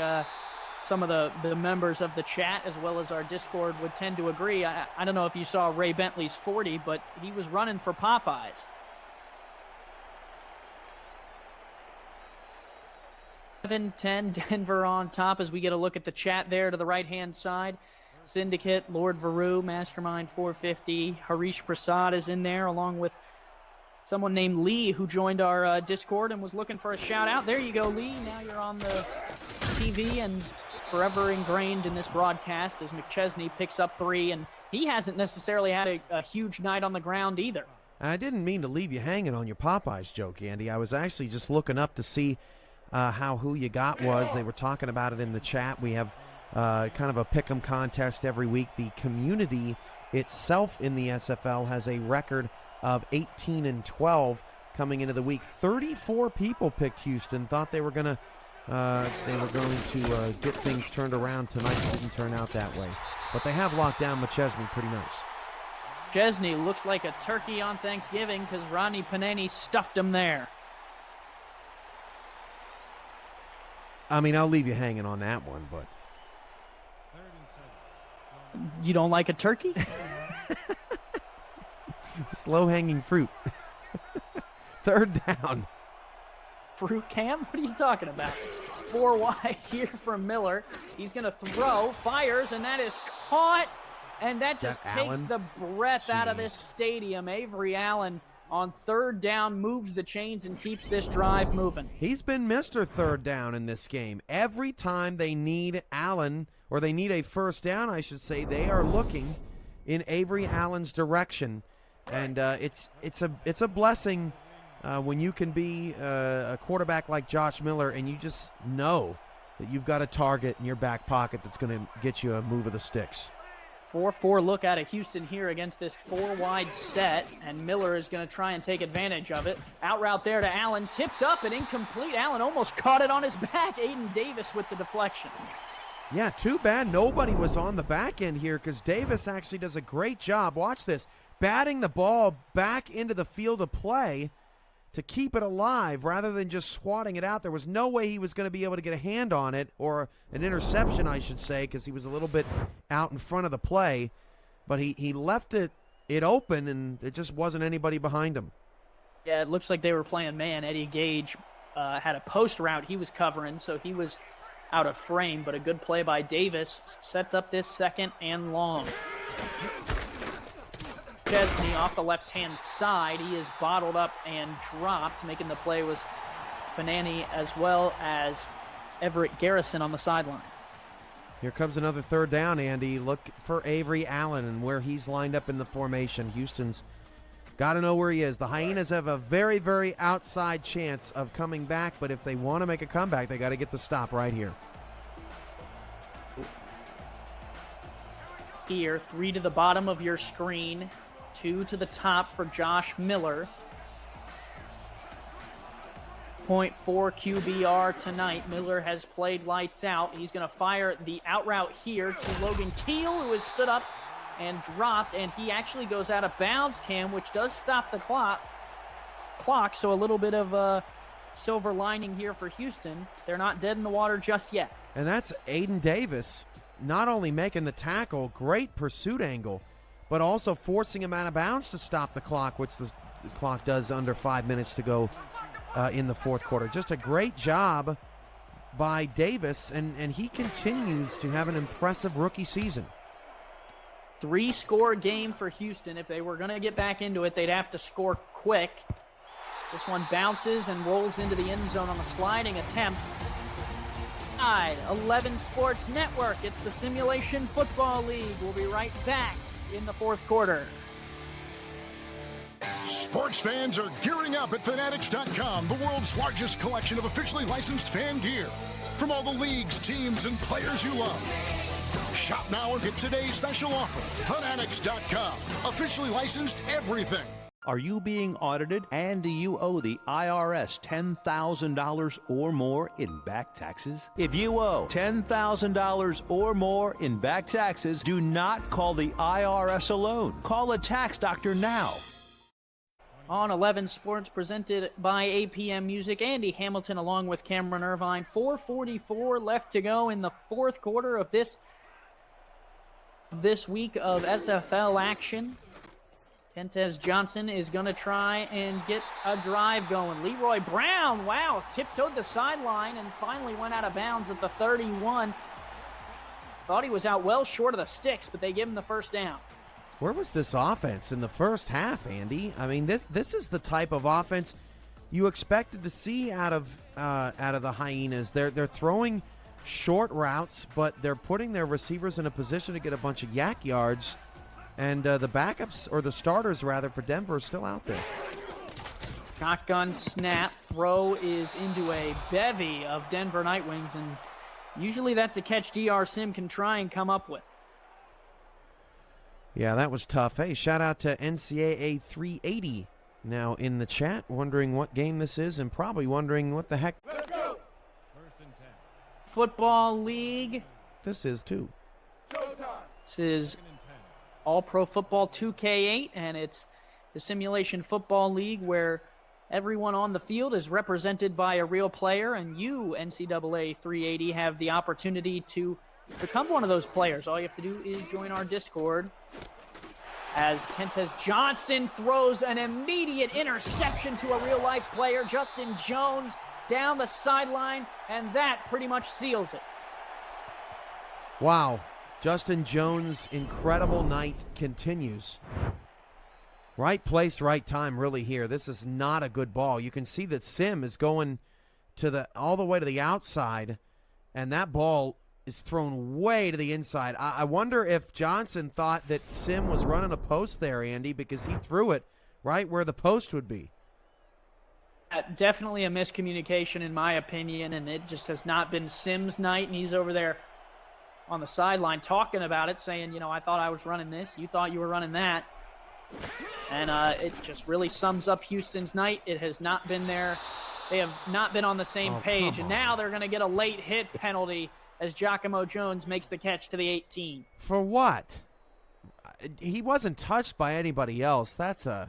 some of the members of the chat as well as our Discord would tend to agree. I don't know if you saw Ray Bentley's 40, but he was running for Popeyes. 7-10, Denver on top as we get a look at the chat there to the right-hand side. Syndicate, Lord Varu, Mastermind 450, Harish Prasad is in there along with someone named Lee who joined our Discord and was looking for a shout-out. There you go, Lee. Now you're on the TV and forever ingrained in this broadcast as McChesney picks up 3, and he hasn't necessarily had a huge night on the ground either. I didn't mean to leave you hanging on your Popeyes joke, Andy. I was actually just looking up to see how Who You Got was. They were talking about it in the chat. We have kind of a pick'em contest every week. The community itself in the SFL has a record of 18-12 coming into the week. 34 people picked Houston, thought they were going to get things turned around tonight. It didn't turn out that way. But they have locked down McChesney pretty nice. McChesney looks like a turkey on Thanksgiving because Ronnie Panini stuffed him there. I mean, I'll leave you hanging on that one, but... You don't like a turkey? It's low-hanging fruit. 3rd down. Fruit Cam? What are you talking about? 4 wide here from Miller. He's going to throw, fires, and that is caught. And that just takes the breath out of this stadium. Avery Allen on 3rd down moves the chains and keeps this drive moving. He's been Mr. 3rd down in this game. Every time they need Allen, or they need a 1st down, I should say, they are looking in Avery Allen's direction. And it's a blessing when you can be a quarterback like Josh Miller and you just know that you've got a target in your back pocket that's going to get you a move of the sticks. 4-4 look out of Houston here against this 4-wide set, and Miller is going to try and take advantage of it. Out route there to Allen, tipped up and incomplete. Allen almost caught it on his back. Aiden Davis with the deflection. Yeah, too bad nobody was on the back end here because Davis actually does a great job. Watch this. Batting the ball back into the field of play to keep it alive rather than just swatting it out. There was no way he was going to be able to get a hand on it, or an interception, I should say, because he was a little bit out in front of the play. But he left it open, and it just wasn't anybody behind him. Yeah, it looks like they were playing man. Eddie Gage had a post route he was covering, so he was out of frame. But a good play by Davis sets up this 2nd and long. Chesney off the left-hand side. He is bottled up and dropped. Making the play was Banani as well as Everett Garrison on the sideline. Here comes another 3rd down, Andy. Look for Avery Allen and where he's lined up in the formation. Houston's got to know where he is. The Hyenas have a very, very outside chance of coming back, but if they want to make a comeback, they got to get the stop right here. Here, 3 to the bottom of your screen. 2 to the top for Josh Miller. 0.4 QBR tonight. Miller has played lights out. He's going to fire the out route here to Logan Keel, who has stood up and dropped, and he actually goes out of bounds, Cam, which does stop the clock. So a little bit of a silver lining here for Houston. They're not dead in the water just yet. And that's Aiden Davis not only making the tackle, great pursuit angle, but also forcing him out of bounds to stop the clock, which the clock does under 5 minutes to go in the 4th quarter. Just a great job by Davis, and he continues to have an impressive rookie season. 3-score game for Houston. If they were going to get back into it, they'd have to score quick. This one bounces and rolls into the end zone on a sliding attempt. 11 Sports Network. It's the Simulation Football League. We'll be right back in the 4th quarter. Sports fans are gearing up at Fanatics.com, the world's largest collection of officially licensed fan gear. From all the leagues, teams, and players you love. Shop now and get today's special offer. Fanatics.com. Officially licensed everything. Are you being audited, and do you owe the IRS $10,000 or more in back taxes? If you owe $10,000 or more in back taxes, do not call the IRS alone. Call a tax doctor now. On 11 Sports, presented by APM Music, Andy Hamilton along with Cameron Irvine. 4:44 left to go in the fourth quarter of this week of SFL action. Kentez Johnson is going to try and get a drive going. Leroy Brown, wow, tiptoed the sideline and finally went out of bounds at the 31. Thought he was out well short of the sticks, but they give him the first down. Where was this offense in the first half, Andy? I mean, this is the type of offense you expected to see out of the Hyenas. They're throwing short routes, but they're putting their receivers in a position to get a bunch of yak yards. And the backups, or the starters rather, for Denver are still out there. Shotgun snap. Throw is into a bevy of Denver Nightwings, and usually that's a catch DR Sim can try and come up with. Yeah, that was tough. Hey, shout out to NCAA 380 now in the chat, wondering what game this is and probably wondering what the heck. Let's go. First and 10. Football League. This is too. This is All Pro Football 2K8, and it's the Simulation Football League where everyone on the field is represented by a real player, and you, NCAA 380, have the opportunity to become one of those players. All you have to do is join our Discord. As Kentez Johnson throws an immediate interception to a real-life player, Justin Jones, down the sideline, and that pretty much seals it. Wow. Justin Jones' incredible night continues. Right place, right time, really here. This is not a good ball. You can see that Sim is going all the way to the outside, and that ball is thrown way to the inside. I wonder if Johnson thought that Sim was running a post there, Andy, because he threw it right where the post would be. Definitely a miscommunication in my opinion, and it just has not been Sim's night, and he's over there on the sideline talking about it, saying, I thought I was running this. You thought you were running that. And it just really sums up Houston's night. It has not been there. They have not been on the same page. And now they're going to get a late hit penalty as Giacomo Jones makes the catch to the 18. For what? He wasn't touched by anybody else. That's a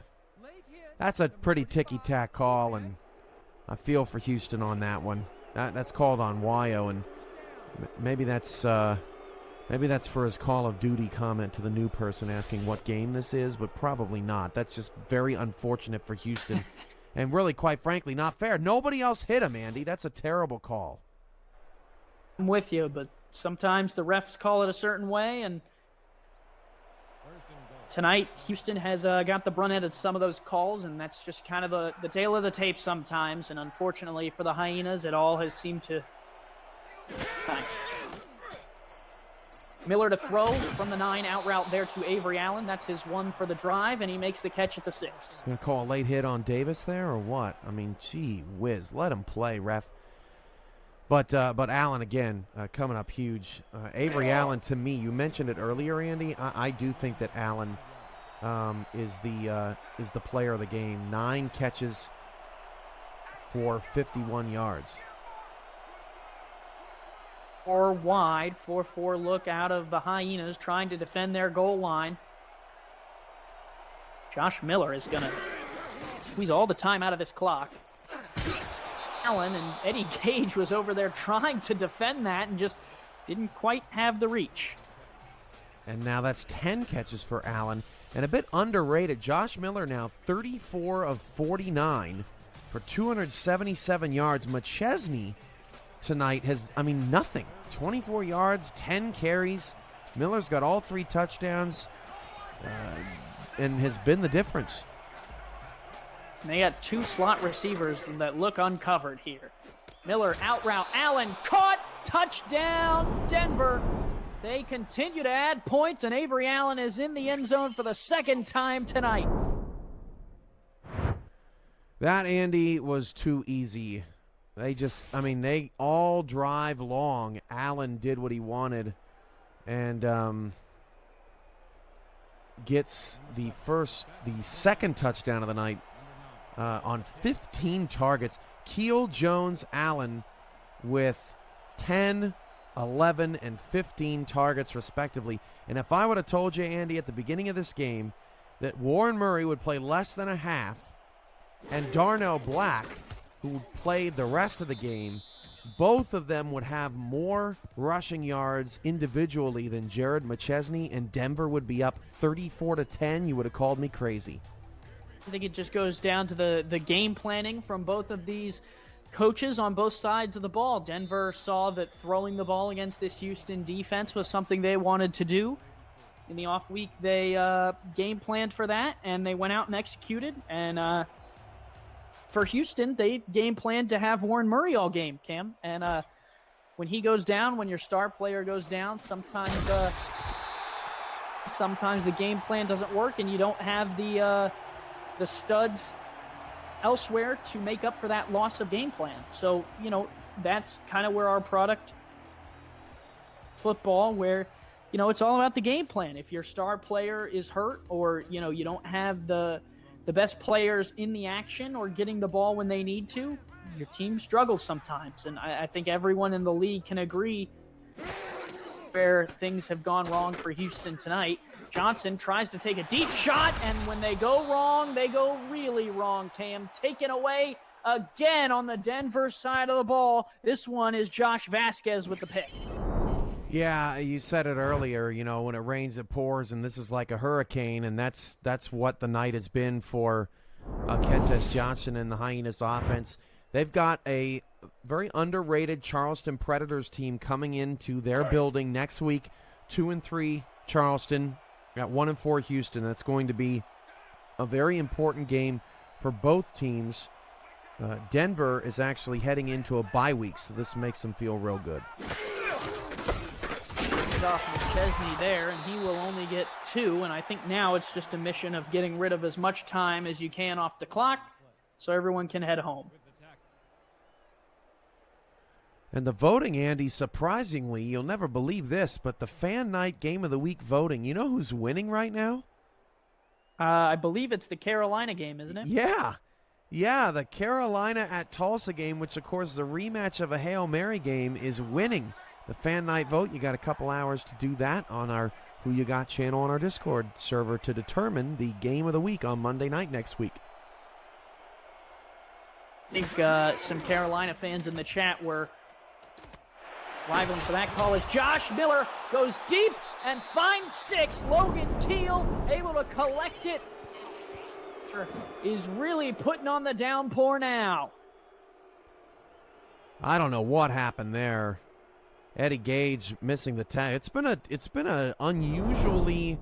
pretty ticky-tack call, and I feel for Houston on that one. That's called on Wyo, and maybe that's for his Call of Duty comment to the new person asking what game this is, but probably not. That's just very unfortunate for Houston, and really, quite frankly, not fair. Nobody else hit him, Andy. That's a terrible call. I'm with you, but sometimes the refs call it a certain way, and tonight Houston has got the brunt end of some of those calls, and that's just kind of the tale of the tape sometimes, and unfortunately for the Hyenas, it all has seemed to... Miller to throw from the 9, out route there to Avery Allen. That's his one for the drive, and he makes the catch at the 6. Gonna call a late hit on Davis there, or what? I mean, gee whiz, let him play, ref. But Allen again coming up huge. Avery Allen, to me, you mentioned it earlier, Andy. I do think that Allen is the player of the game. 9 catches for 51 yards. 4 wide, 4-4 look out of the Hyenas trying to defend their goal line. Josh Miller is going to squeeze all the time out of this clock. Allen and Eddie Gage was over there trying to defend that and just didn't quite have the reach. And now that's 10 catches for Allen. And a bit underrated, Josh Miller now 34 of 49 for 277 yards. McChesney tonight has, nothing. 24 yards, 10 carries. Miller's got all 3 touchdowns and has been the difference. And they got 2 slot receivers that look uncovered here. Miller out route. Allen caught. Touchdown, Denver. They continue to add points, and Avery Allen is in the end zone for the 2nd time tonight. That, Andy, was too easy. They all drive long. Allen did what he wanted. And gets the second touchdown of the night on 15 targets. Keel, Jones, Allen with 10, 11, and 15 targets respectively. And if I would have told you, Andy, at the beginning of this game that Warren Murray would play less than a half and Darnell Black, who played the rest of the game, both of them would have more rushing yards individually than Jared McChesney, and Denver would be up 34-10, you would have called me crazy. I think it just goes down to the game planning from both of these coaches on both sides of the ball. Denver saw that throwing the ball against this Houston defense was something they wanted to do. In the off week, they game planned for that, and they went out and executed. And for Houston, they game planned to have Warren Murray all game, Cam. And when he goes down, when your star player goes down, sometimes the game plan doesn't work, and you don't have the studs elsewhere to make up for that loss of game plan. So, that's kind of where our product football, where, it's all about the game plan. If your star player is hurt, or, you don't have the best players in the action or getting the ball when they need to, your team struggles sometimes. And I think everyone in the league can agree where things have gone wrong for Houston tonight. Johnson tries to take a deep shot, and when they go wrong, they go really wrong, Cam. Taken away again on the Denver side of the ball. This one is Josh Vasquez with the pick. Yeah, you said it earlier, when it rains, it pours, and this is like a hurricane, and that's what the night has been for Kentes Johnson and the Hyenas offense. They've got a very underrated Charleston Predators team coming into their building next week. 2-3 Charleston, at 1-4 Houston. That's going to be a very important game for both teams. Denver is actually heading into a bye week, so this makes them feel real good. Off McChesney there, and he will only get 2, and I think now it's just a mission of getting rid of as much time as you can off the clock so everyone can head home. And the voting, Andy, surprisingly, you'll never believe this, but the Fan Night Game of the Week voting, you know who's winning right now? I believe it's the Carolina game, isn't it? Yeah, the Carolina at Tulsa game, which of course is a rematch of a Hail Mary game, is winning the Fan Night vote. You got a couple hours to do that on our Who You Got channel on our Discord server to determine the game of the week on Monday night next week. I think some Carolina fans in the chat were rivaling for that call as Josh Miller goes deep and finds 6. Logan Keel able to collect it. Is really putting on the downpour now. I don't know what happened there. Eddie Gage missing the tag. It's been a unusually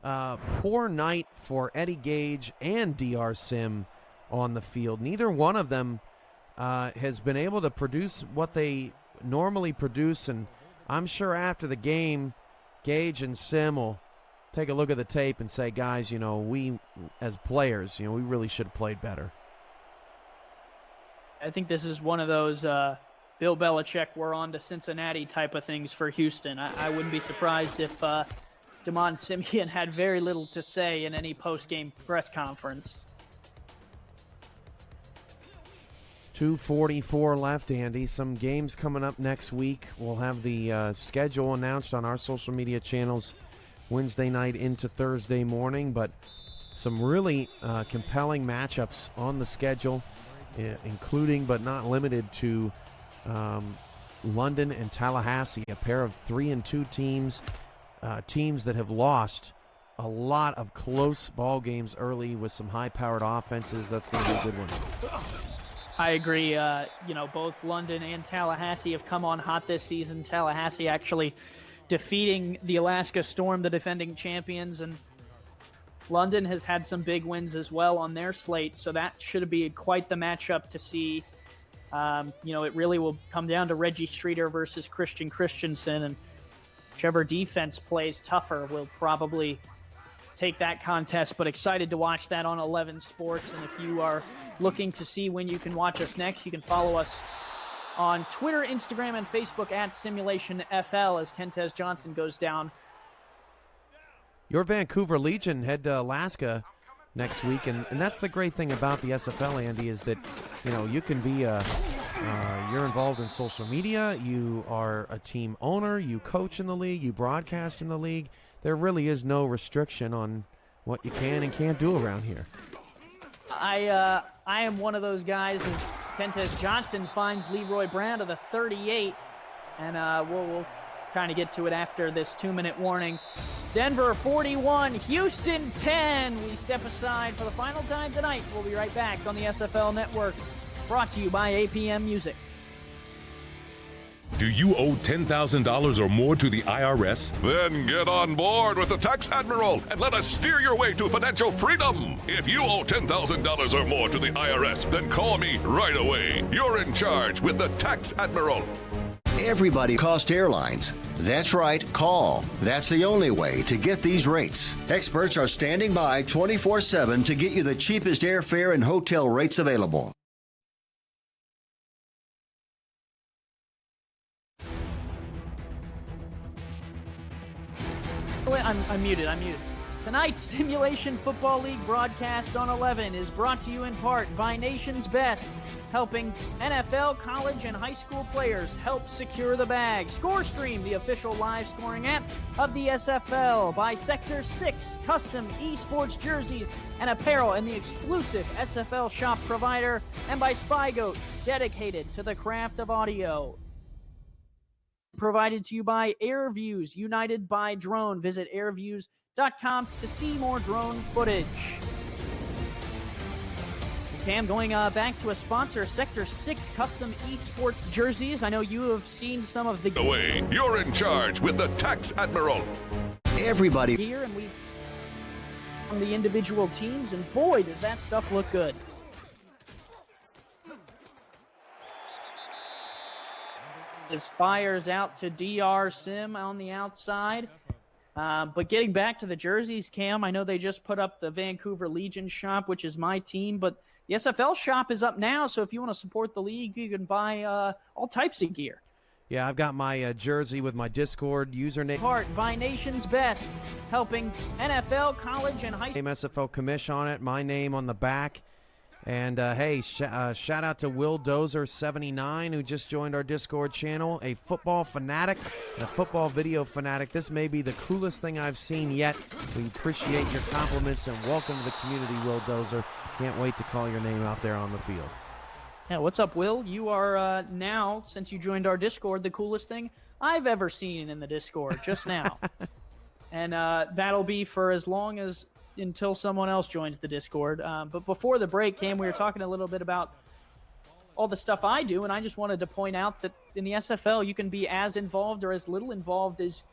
poor night for Eddie Gage and DR Sim on the field. Neither one of them has been able to produce what they normally produce, and I'm sure after the game, Gage and Sim will take a look at the tape and say, guys, we as players, we really should have played better. I think this is one of those Bill Belichick, we're on to Cincinnati type of things for Houston. I wouldn't be surprised if Damon Simeon had very little to say in any post-game press conference. 2:44 left, Andy. Some games coming up next week. We'll have the schedule announced on our social media channels Wednesday night into Thursday morning, but some really compelling matchups on the schedule, including but not limited to London and Tallahassee, a pair of 3-2 teams, teams that have lost a lot of close ball games early with some high-powered offenses. That's going to be a good one. I agree. Both London and Tallahassee have come on hot this season. Tallahassee actually defeating the Alaska Storm, the defending champions, and London has had some big wins as well on their slate, so that should be quite the matchup to see. It really will come down to Reggie Streeter versus Christian Christensen, and whichever defense plays tougher will probably take that contest, but excited to watch that on 11 Sports. And if you are looking to see when you can watch us next, you can follow us on Twitter, Instagram, and Facebook at Simulation FL as Kentes Johnson goes down Your Vancouver Legion head to Alaska next week, and that's the great thing about the SFL, Andy, is that, you know, you can be you're involved in social media, you are a team owner, you coach in the league, you broadcast in the league. There really is no restriction on what you can and can't do around here. I am one of those guys as Kentes Johnson finds Leroy Brown to the 38, and we'll kind of get to it after this 2-minute warning. Denver 41, Houston 10. We step aside for the final time tonight. We'll be right back on the SFL Network, brought to you by APM Music. Do you owe $10,000 or more to the IRS? Then get on board with the Tax Admiral and let us steer your way to financial freedom. If you owe $10,000 or more to the IRS, then call me right away. You're in charge with the Tax Admiral. Everybody cost airlines. That's right, call. That's the only way to get these rates. Experts are standing by 24/7 to get you the cheapest airfare and hotel rates available. I'm muted. Tonight's Simulation Football League broadcast on 11 is brought to you in part by Nation's Best, helping NFL, college, and high school players help secure the bag. ScoreStream, the official live scoring app of the SFL. By Sector 6, custom esports jerseys and apparel and the exclusive SFL shop provider. And by SpyGoat, dedicated to the craft of audio. Provided to you by AirViews, united by drone. Visit airviews.com to see more drone footage. Cam, going back to a sponsor, Sector 6 custom esports jerseys. I know you have seen some of the... Away. You're in charge with the Tax Admiral. Everybody here, and we've from the individual teams, and boy, does that stuff look good. This fires out to DR Sim on the outside. But getting back to the jerseys, Cam, I know they just put up the Vancouver Legion shop, which is my team, but the SFL shop is up now, so if you want to support the league, you can buy all types of gear. Yeah, I've got my jersey with my Discord username. Part by Nation's Best, helping NFL, college, and high school. SFL commish on it, my name on the back. And, hey, shout out to Will Dozer79, who just joined our Discord channel, a football fanatic, a football video fanatic. This may be the coolest thing I've seen yet. We appreciate your compliments, and welcome to the community, Will Dozer. Can't wait to call your name out there on the field. Yeah, what's up, Will? You are now, since you joined our Discord, the coolest thing I've ever seen in the Discord, just now. And that'll be for as long as... until someone else joins the Discord. But before the break, Cam, we were talking a little bit about all the stuff I do, and I just wanted to point out that in the SFL, you can be as involved or as little involved as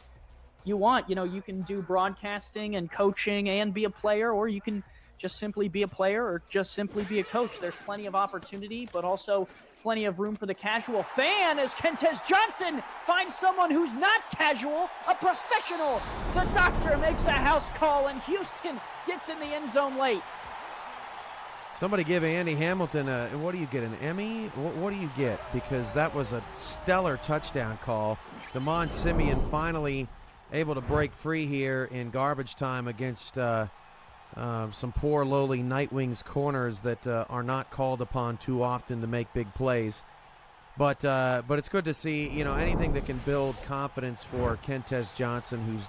you want. You know, you can do broadcasting and coaching and be a player, or you can just simply be a player or just simply be a coach. There's plenty of opportunity, but also plenty of room for the casual fan as Kentes Johnson finds someone who's not casual, a professional. The doctor makes a house call, and Houston gets in the end zone late. Somebody give Andy Hamilton what do you get, an Emmy? What do you get? Because that was a stellar touchdown call. Damon Simeon finally able to break free here in garbage time against some poor, lowly Nightwings corners that are not called upon too often to make big plays. But it's good to see, you know, anything that can build confidence for Kentes Johnson,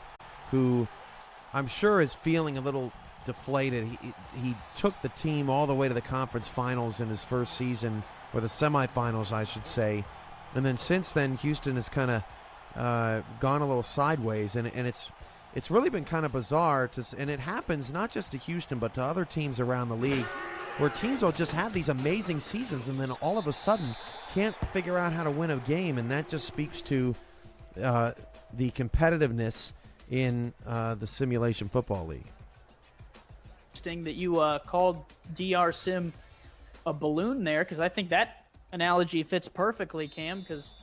who I'm sure is feeling a little deflated. He took the team all the way to the conference finals in his first season, or the semifinals, I should say. And then since then, Houston has kind of gone a little sideways, and it's really been kind of bizarre, and it happens not just to Houston but to other teams around the league, where teams will just have these amazing seasons and then all of a sudden can't figure out how to win a game, and that just speaks to the competitiveness in the Simulation Football League. Interesting that you called DR Sim a balloon there, because I think that analogy fits perfectly, Cam, because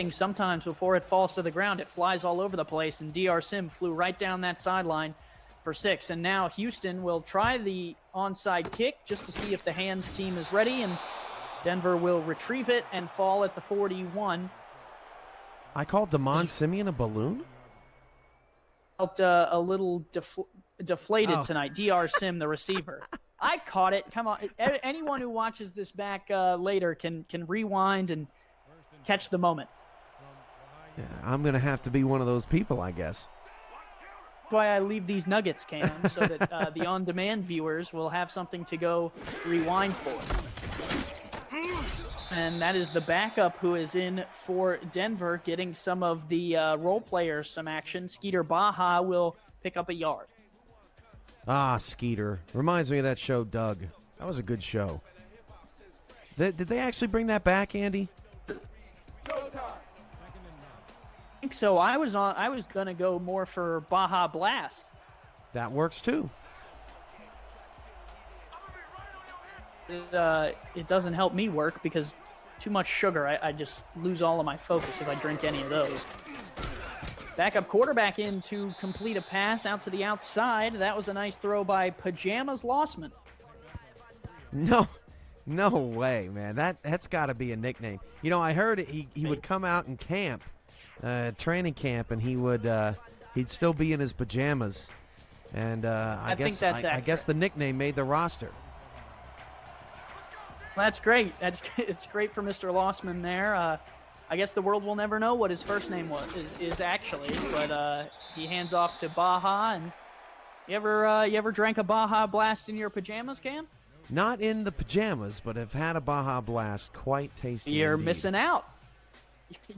sometimes before it falls to the ground, it flies all over the place, and DR Sim flew right down that sideline for 6. And now Houston will try the onside kick just to see if the hands team is ready, and Denver will retrieve it and fall at the 41. I called Damon Simeon a balloon? felt a little deflated tonight. DR Sim, the receiver. I caught it. Come on. Anyone who watches this back later can rewind and catch the moment. Yeah, I'm going to have to be one of those people, I guess. That's why I leave these nuggets, Cam, so that the on-demand viewers will have something to go rewind for. And that is the backup who is in for Denver, getting some of the role players some action. Skeeter Baja will pick up a yard. Ah, Skeeter. Reminds me of that show, Doug. That was a good show. Did they actually bring that back, Andy? I think so. I was going to go more for Baja Blast. That works, too. It doesn't help me work because too much sugar. I just lose all of my focus if I drink any of those. Backup quarterback in to complete a pass out to the outside. That was a nice throw by Pajamas Lossman. No way, man. That's got to be a nickname. You know, I heard he would come out in camp, training camp, and he'd still be in his pajamas. And I guess the nickname made the roster. That's great. It's great for Mr. Lossman there. I guess the world will never know what his first name is actually, but he hands off to Baja. And you ever drank a Baja Blast in your pajamas, Cam? Not in the pajamas, but have had a Baja Blast. Quite tasty. You're indeed. missing out.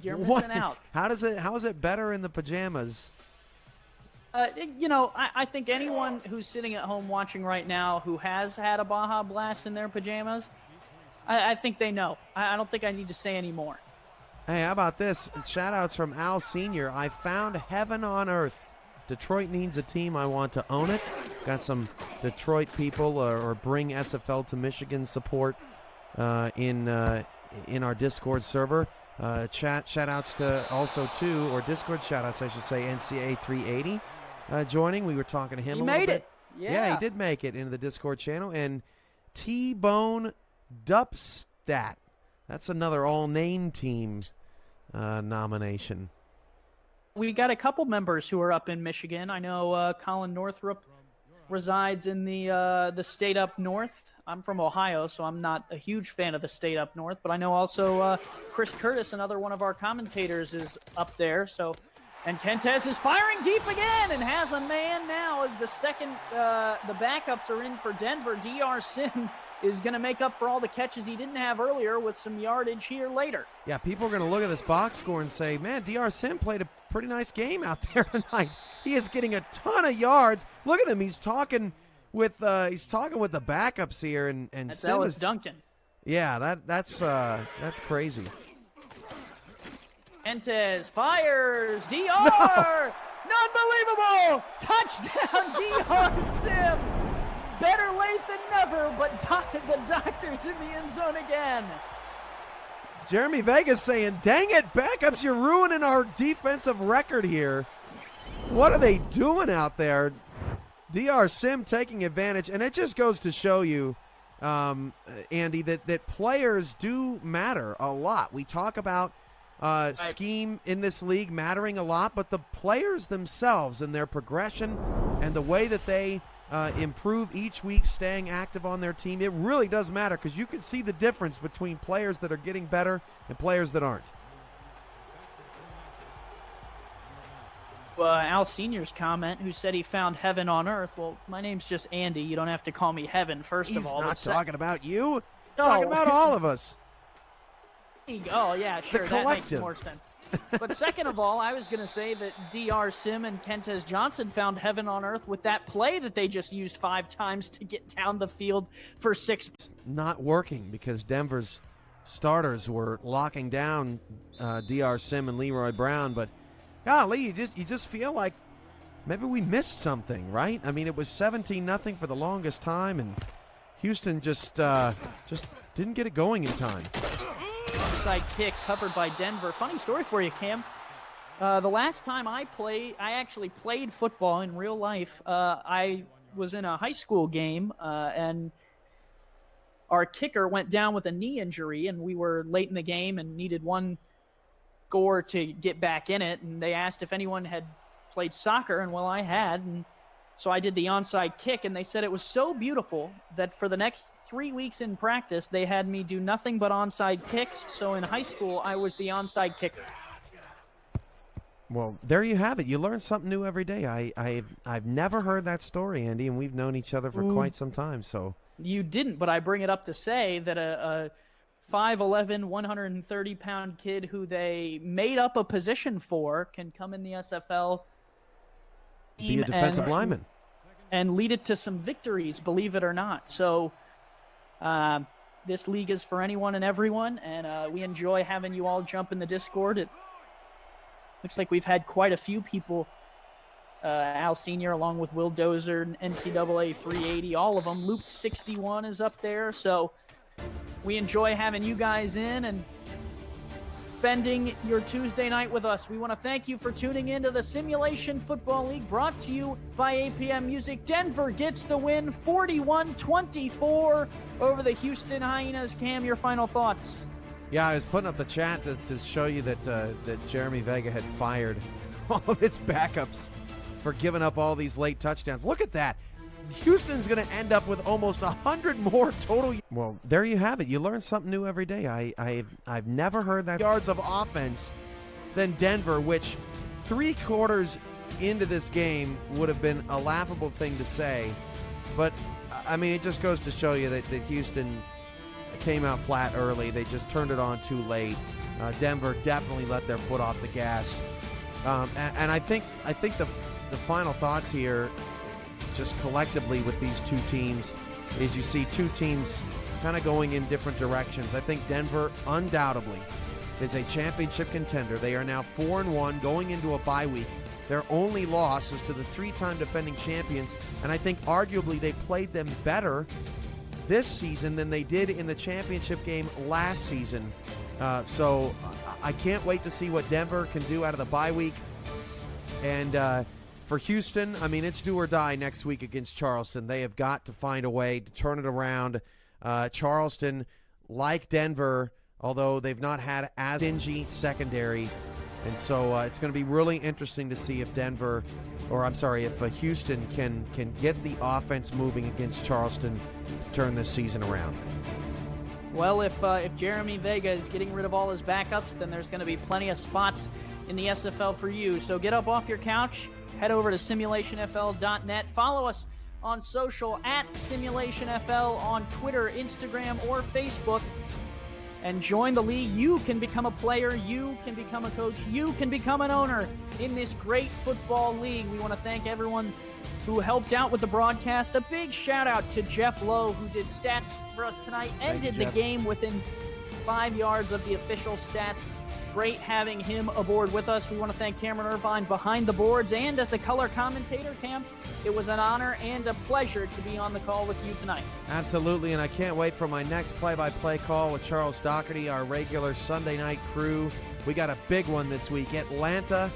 You're missing out. How is it better in the pajamas? I think anyone who's sitting at home watching right now who has had a Baja Blast in their pajamas, I think they know. I don't think I need to say any more. Hey, how about this? Shout-outs from Al Sr. I found heaven on earth. Detroit needs a team. I want to own it. Got some Detroit people or bring SFL to Michigan support in our Discord server. Shout-outs to or Discord shout-outs, I should say, NCA 380 joining. We were talking to him a little bit. He made it. Yeah, he did make it into the Discord channel. And T-Bone Dupstat. That's another all-name team nomination. We got a couple members who are up in Michigan. I know Colin Northrup resides in the state up north. I'm from Ohio, so I'm not a huge fan of the state up north. But I know also Chris Curtis, another one of our commentators, is up there. And Kentez is firing deep again and has a man now as the backups are in for Denver. DR Sim is going to make up for all the catches he didn't have earlier with some yardage here later. Yeah, people are going to look at this box score and say, man, DR Sim played a pretty nice game out there tonight. He is getting a ton of yards. Look at him. He's talking with the backups here. And that's Sim Ellis Duncan. Yeah, that's crazy. Kentez fires. DR! Unbelievable! Touchdown, DR Sim! Better late than never, but the doctor's in the end zone again. Jeremy Vegas saying, dang it, backups, you're ruining our defensive record here. What are they doing out there? DR Sim taking advantage, and it just goes to show you, Andy, that players do matter a lot. We talk about scheme in this league mattering a lot, but the players themselves and their progression and the way that they improve each week, staying active on their team, it really does matter because you can see the difference between players that are getting better and players that aren't. Al Senior's comment, who said he found heaven on earth. Well, my name's just Andy. You don't have to call me heaven, first of all. He's not talking about you. He's talking about all of us. Oh, yeah, sure. The that collective. makes more sense. But second of all, I was going to say that DR Sim and Kentez Johnson found heaven on earth with that play that they just used 5 times to get down the field for 6. Not working because Denver's starters were locking down DR Sim and Leroy Brown. But golly, you just feel like maybe we missed something, right? I mean, it was 17-0 for the longest time, and Houston just didn't get it going in time. Offside kick covered by Denver. Funny story for you, Cam. The last time I actually played football in real life, I was in a high school game, and our kicker went down with a knee injury, and we were late in the game and needed one score to get back in it, and they asked if anyone had played soccer, and well, I had, and so I did the onside kick, and they said it was so beautiful that for the next 3 weeks in practice, they had me do nothing but onside kicks. So in high school, I was the onside kicker. Well, there you have it. You learn something new every day. I've nenever heard that story, Andy, and we've known each other for quite some time. So you didn't, but I bring it up to say that a 5'11", 130-pound kid who they made up a position for can come in the SFL, be a defensive lineman, and lead it to some victories, believe it or not. So this league is for anyone and everyone, and we enjoy having you all jump in the Discord. It looks like we've had quite a few people, Al Sr. along with Will Dozer, NCAA 380, all of them. Luke 61 is up there. So we enjoy having you guys in and spending your Tuesday night with us. We want to thank you for tuning in to the Simulation Football League, brought to you by APM Music. Denver gets the win 41-24 over the Houston Hyenas. Cam, your final thoughts? Yeah, I was putting up the chat to show you that Jeremy Vega had fired all of his backups for giving up all these late touchdowns. Look at that. Houston's going to end up with almost 100 more total. Well, there you have it. You learn something new every day. I've never heard that yards of offense than Denver, which 3 quarters into this game would have been a laughable thing to say. But, I mean, it just goes to show you that Houston came out flat early. They just turned it on too late. Denver definitely let their foot off the gas. And I think the final thoughts here, just collectively with these two teams, is you see two teams kind of going in different directions. I think Denver undoubtedly is a championship contender. They are now 4-1 going into a bye week. Their only loss is to the 3-time defending champions, and I think arguably they played them better this season than they did in the championship game last season. So I can't wait to see what Denver can do out of the bye week. And for Houston, I mean, it's do or die next week against Charleston. They have got to find a way to turn it around. Charleston, like Denver, although they've not had as stingy secondary, and so it's going to be really interesting to see if if Houston can get the offense moving against Charleston to turn this season around. Well, if Jeremy Vega is getting rid of all his backups, then there's going to be plenty of spots in the SFL for you. So get up off your couch, head over to simulationfl.net. Follow us on social at SimulationFL on Twitter, Instagram, or Facebook. And join the league. You can become a player. You can become a coach. You can become an owner in this great football league. We want to thank everyone who helped out with the broadcast. A big shout out to Jeff Lowe, who did stats for us tonight, ended the game within 5 yards of the official stats. Great having him aboard with us. We want to thank Cameron Irvine behind the boards and as a color commentator. Cam, it was an honor and a pleasure to be on the call with you tonight. Absolutely, and I can't wait for my next play-by-play call with Charles Doherty, our regular Sunday night crew. We got a big one this week. Atlanta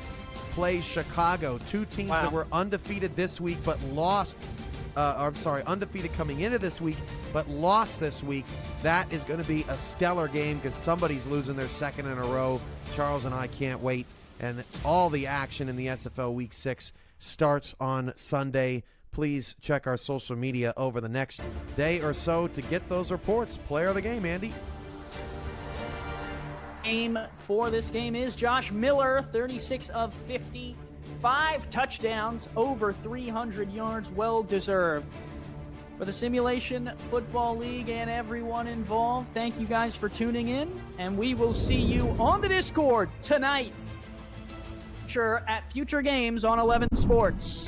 plays Chicago, two teams that were undefeated this week but lost. Undefeated coming into this week, but lost this week. That is going to be a stellar game because somebody's losing their second in a row. Charles and I can't wait. And all the action in the SFL Week 6 starts on Sunday. Please check our social media over the next day or so to get those reports. Player of the game, Andy. Aim for this game is Josh Miller, 36 of 50. 5 touchdowns, over 300 yards, well deserved. For the Simulation Football League and everyone involved, thank you guys for tuning in, and we will see you on the Discord tonight. Sure, at future games on 11 Sports.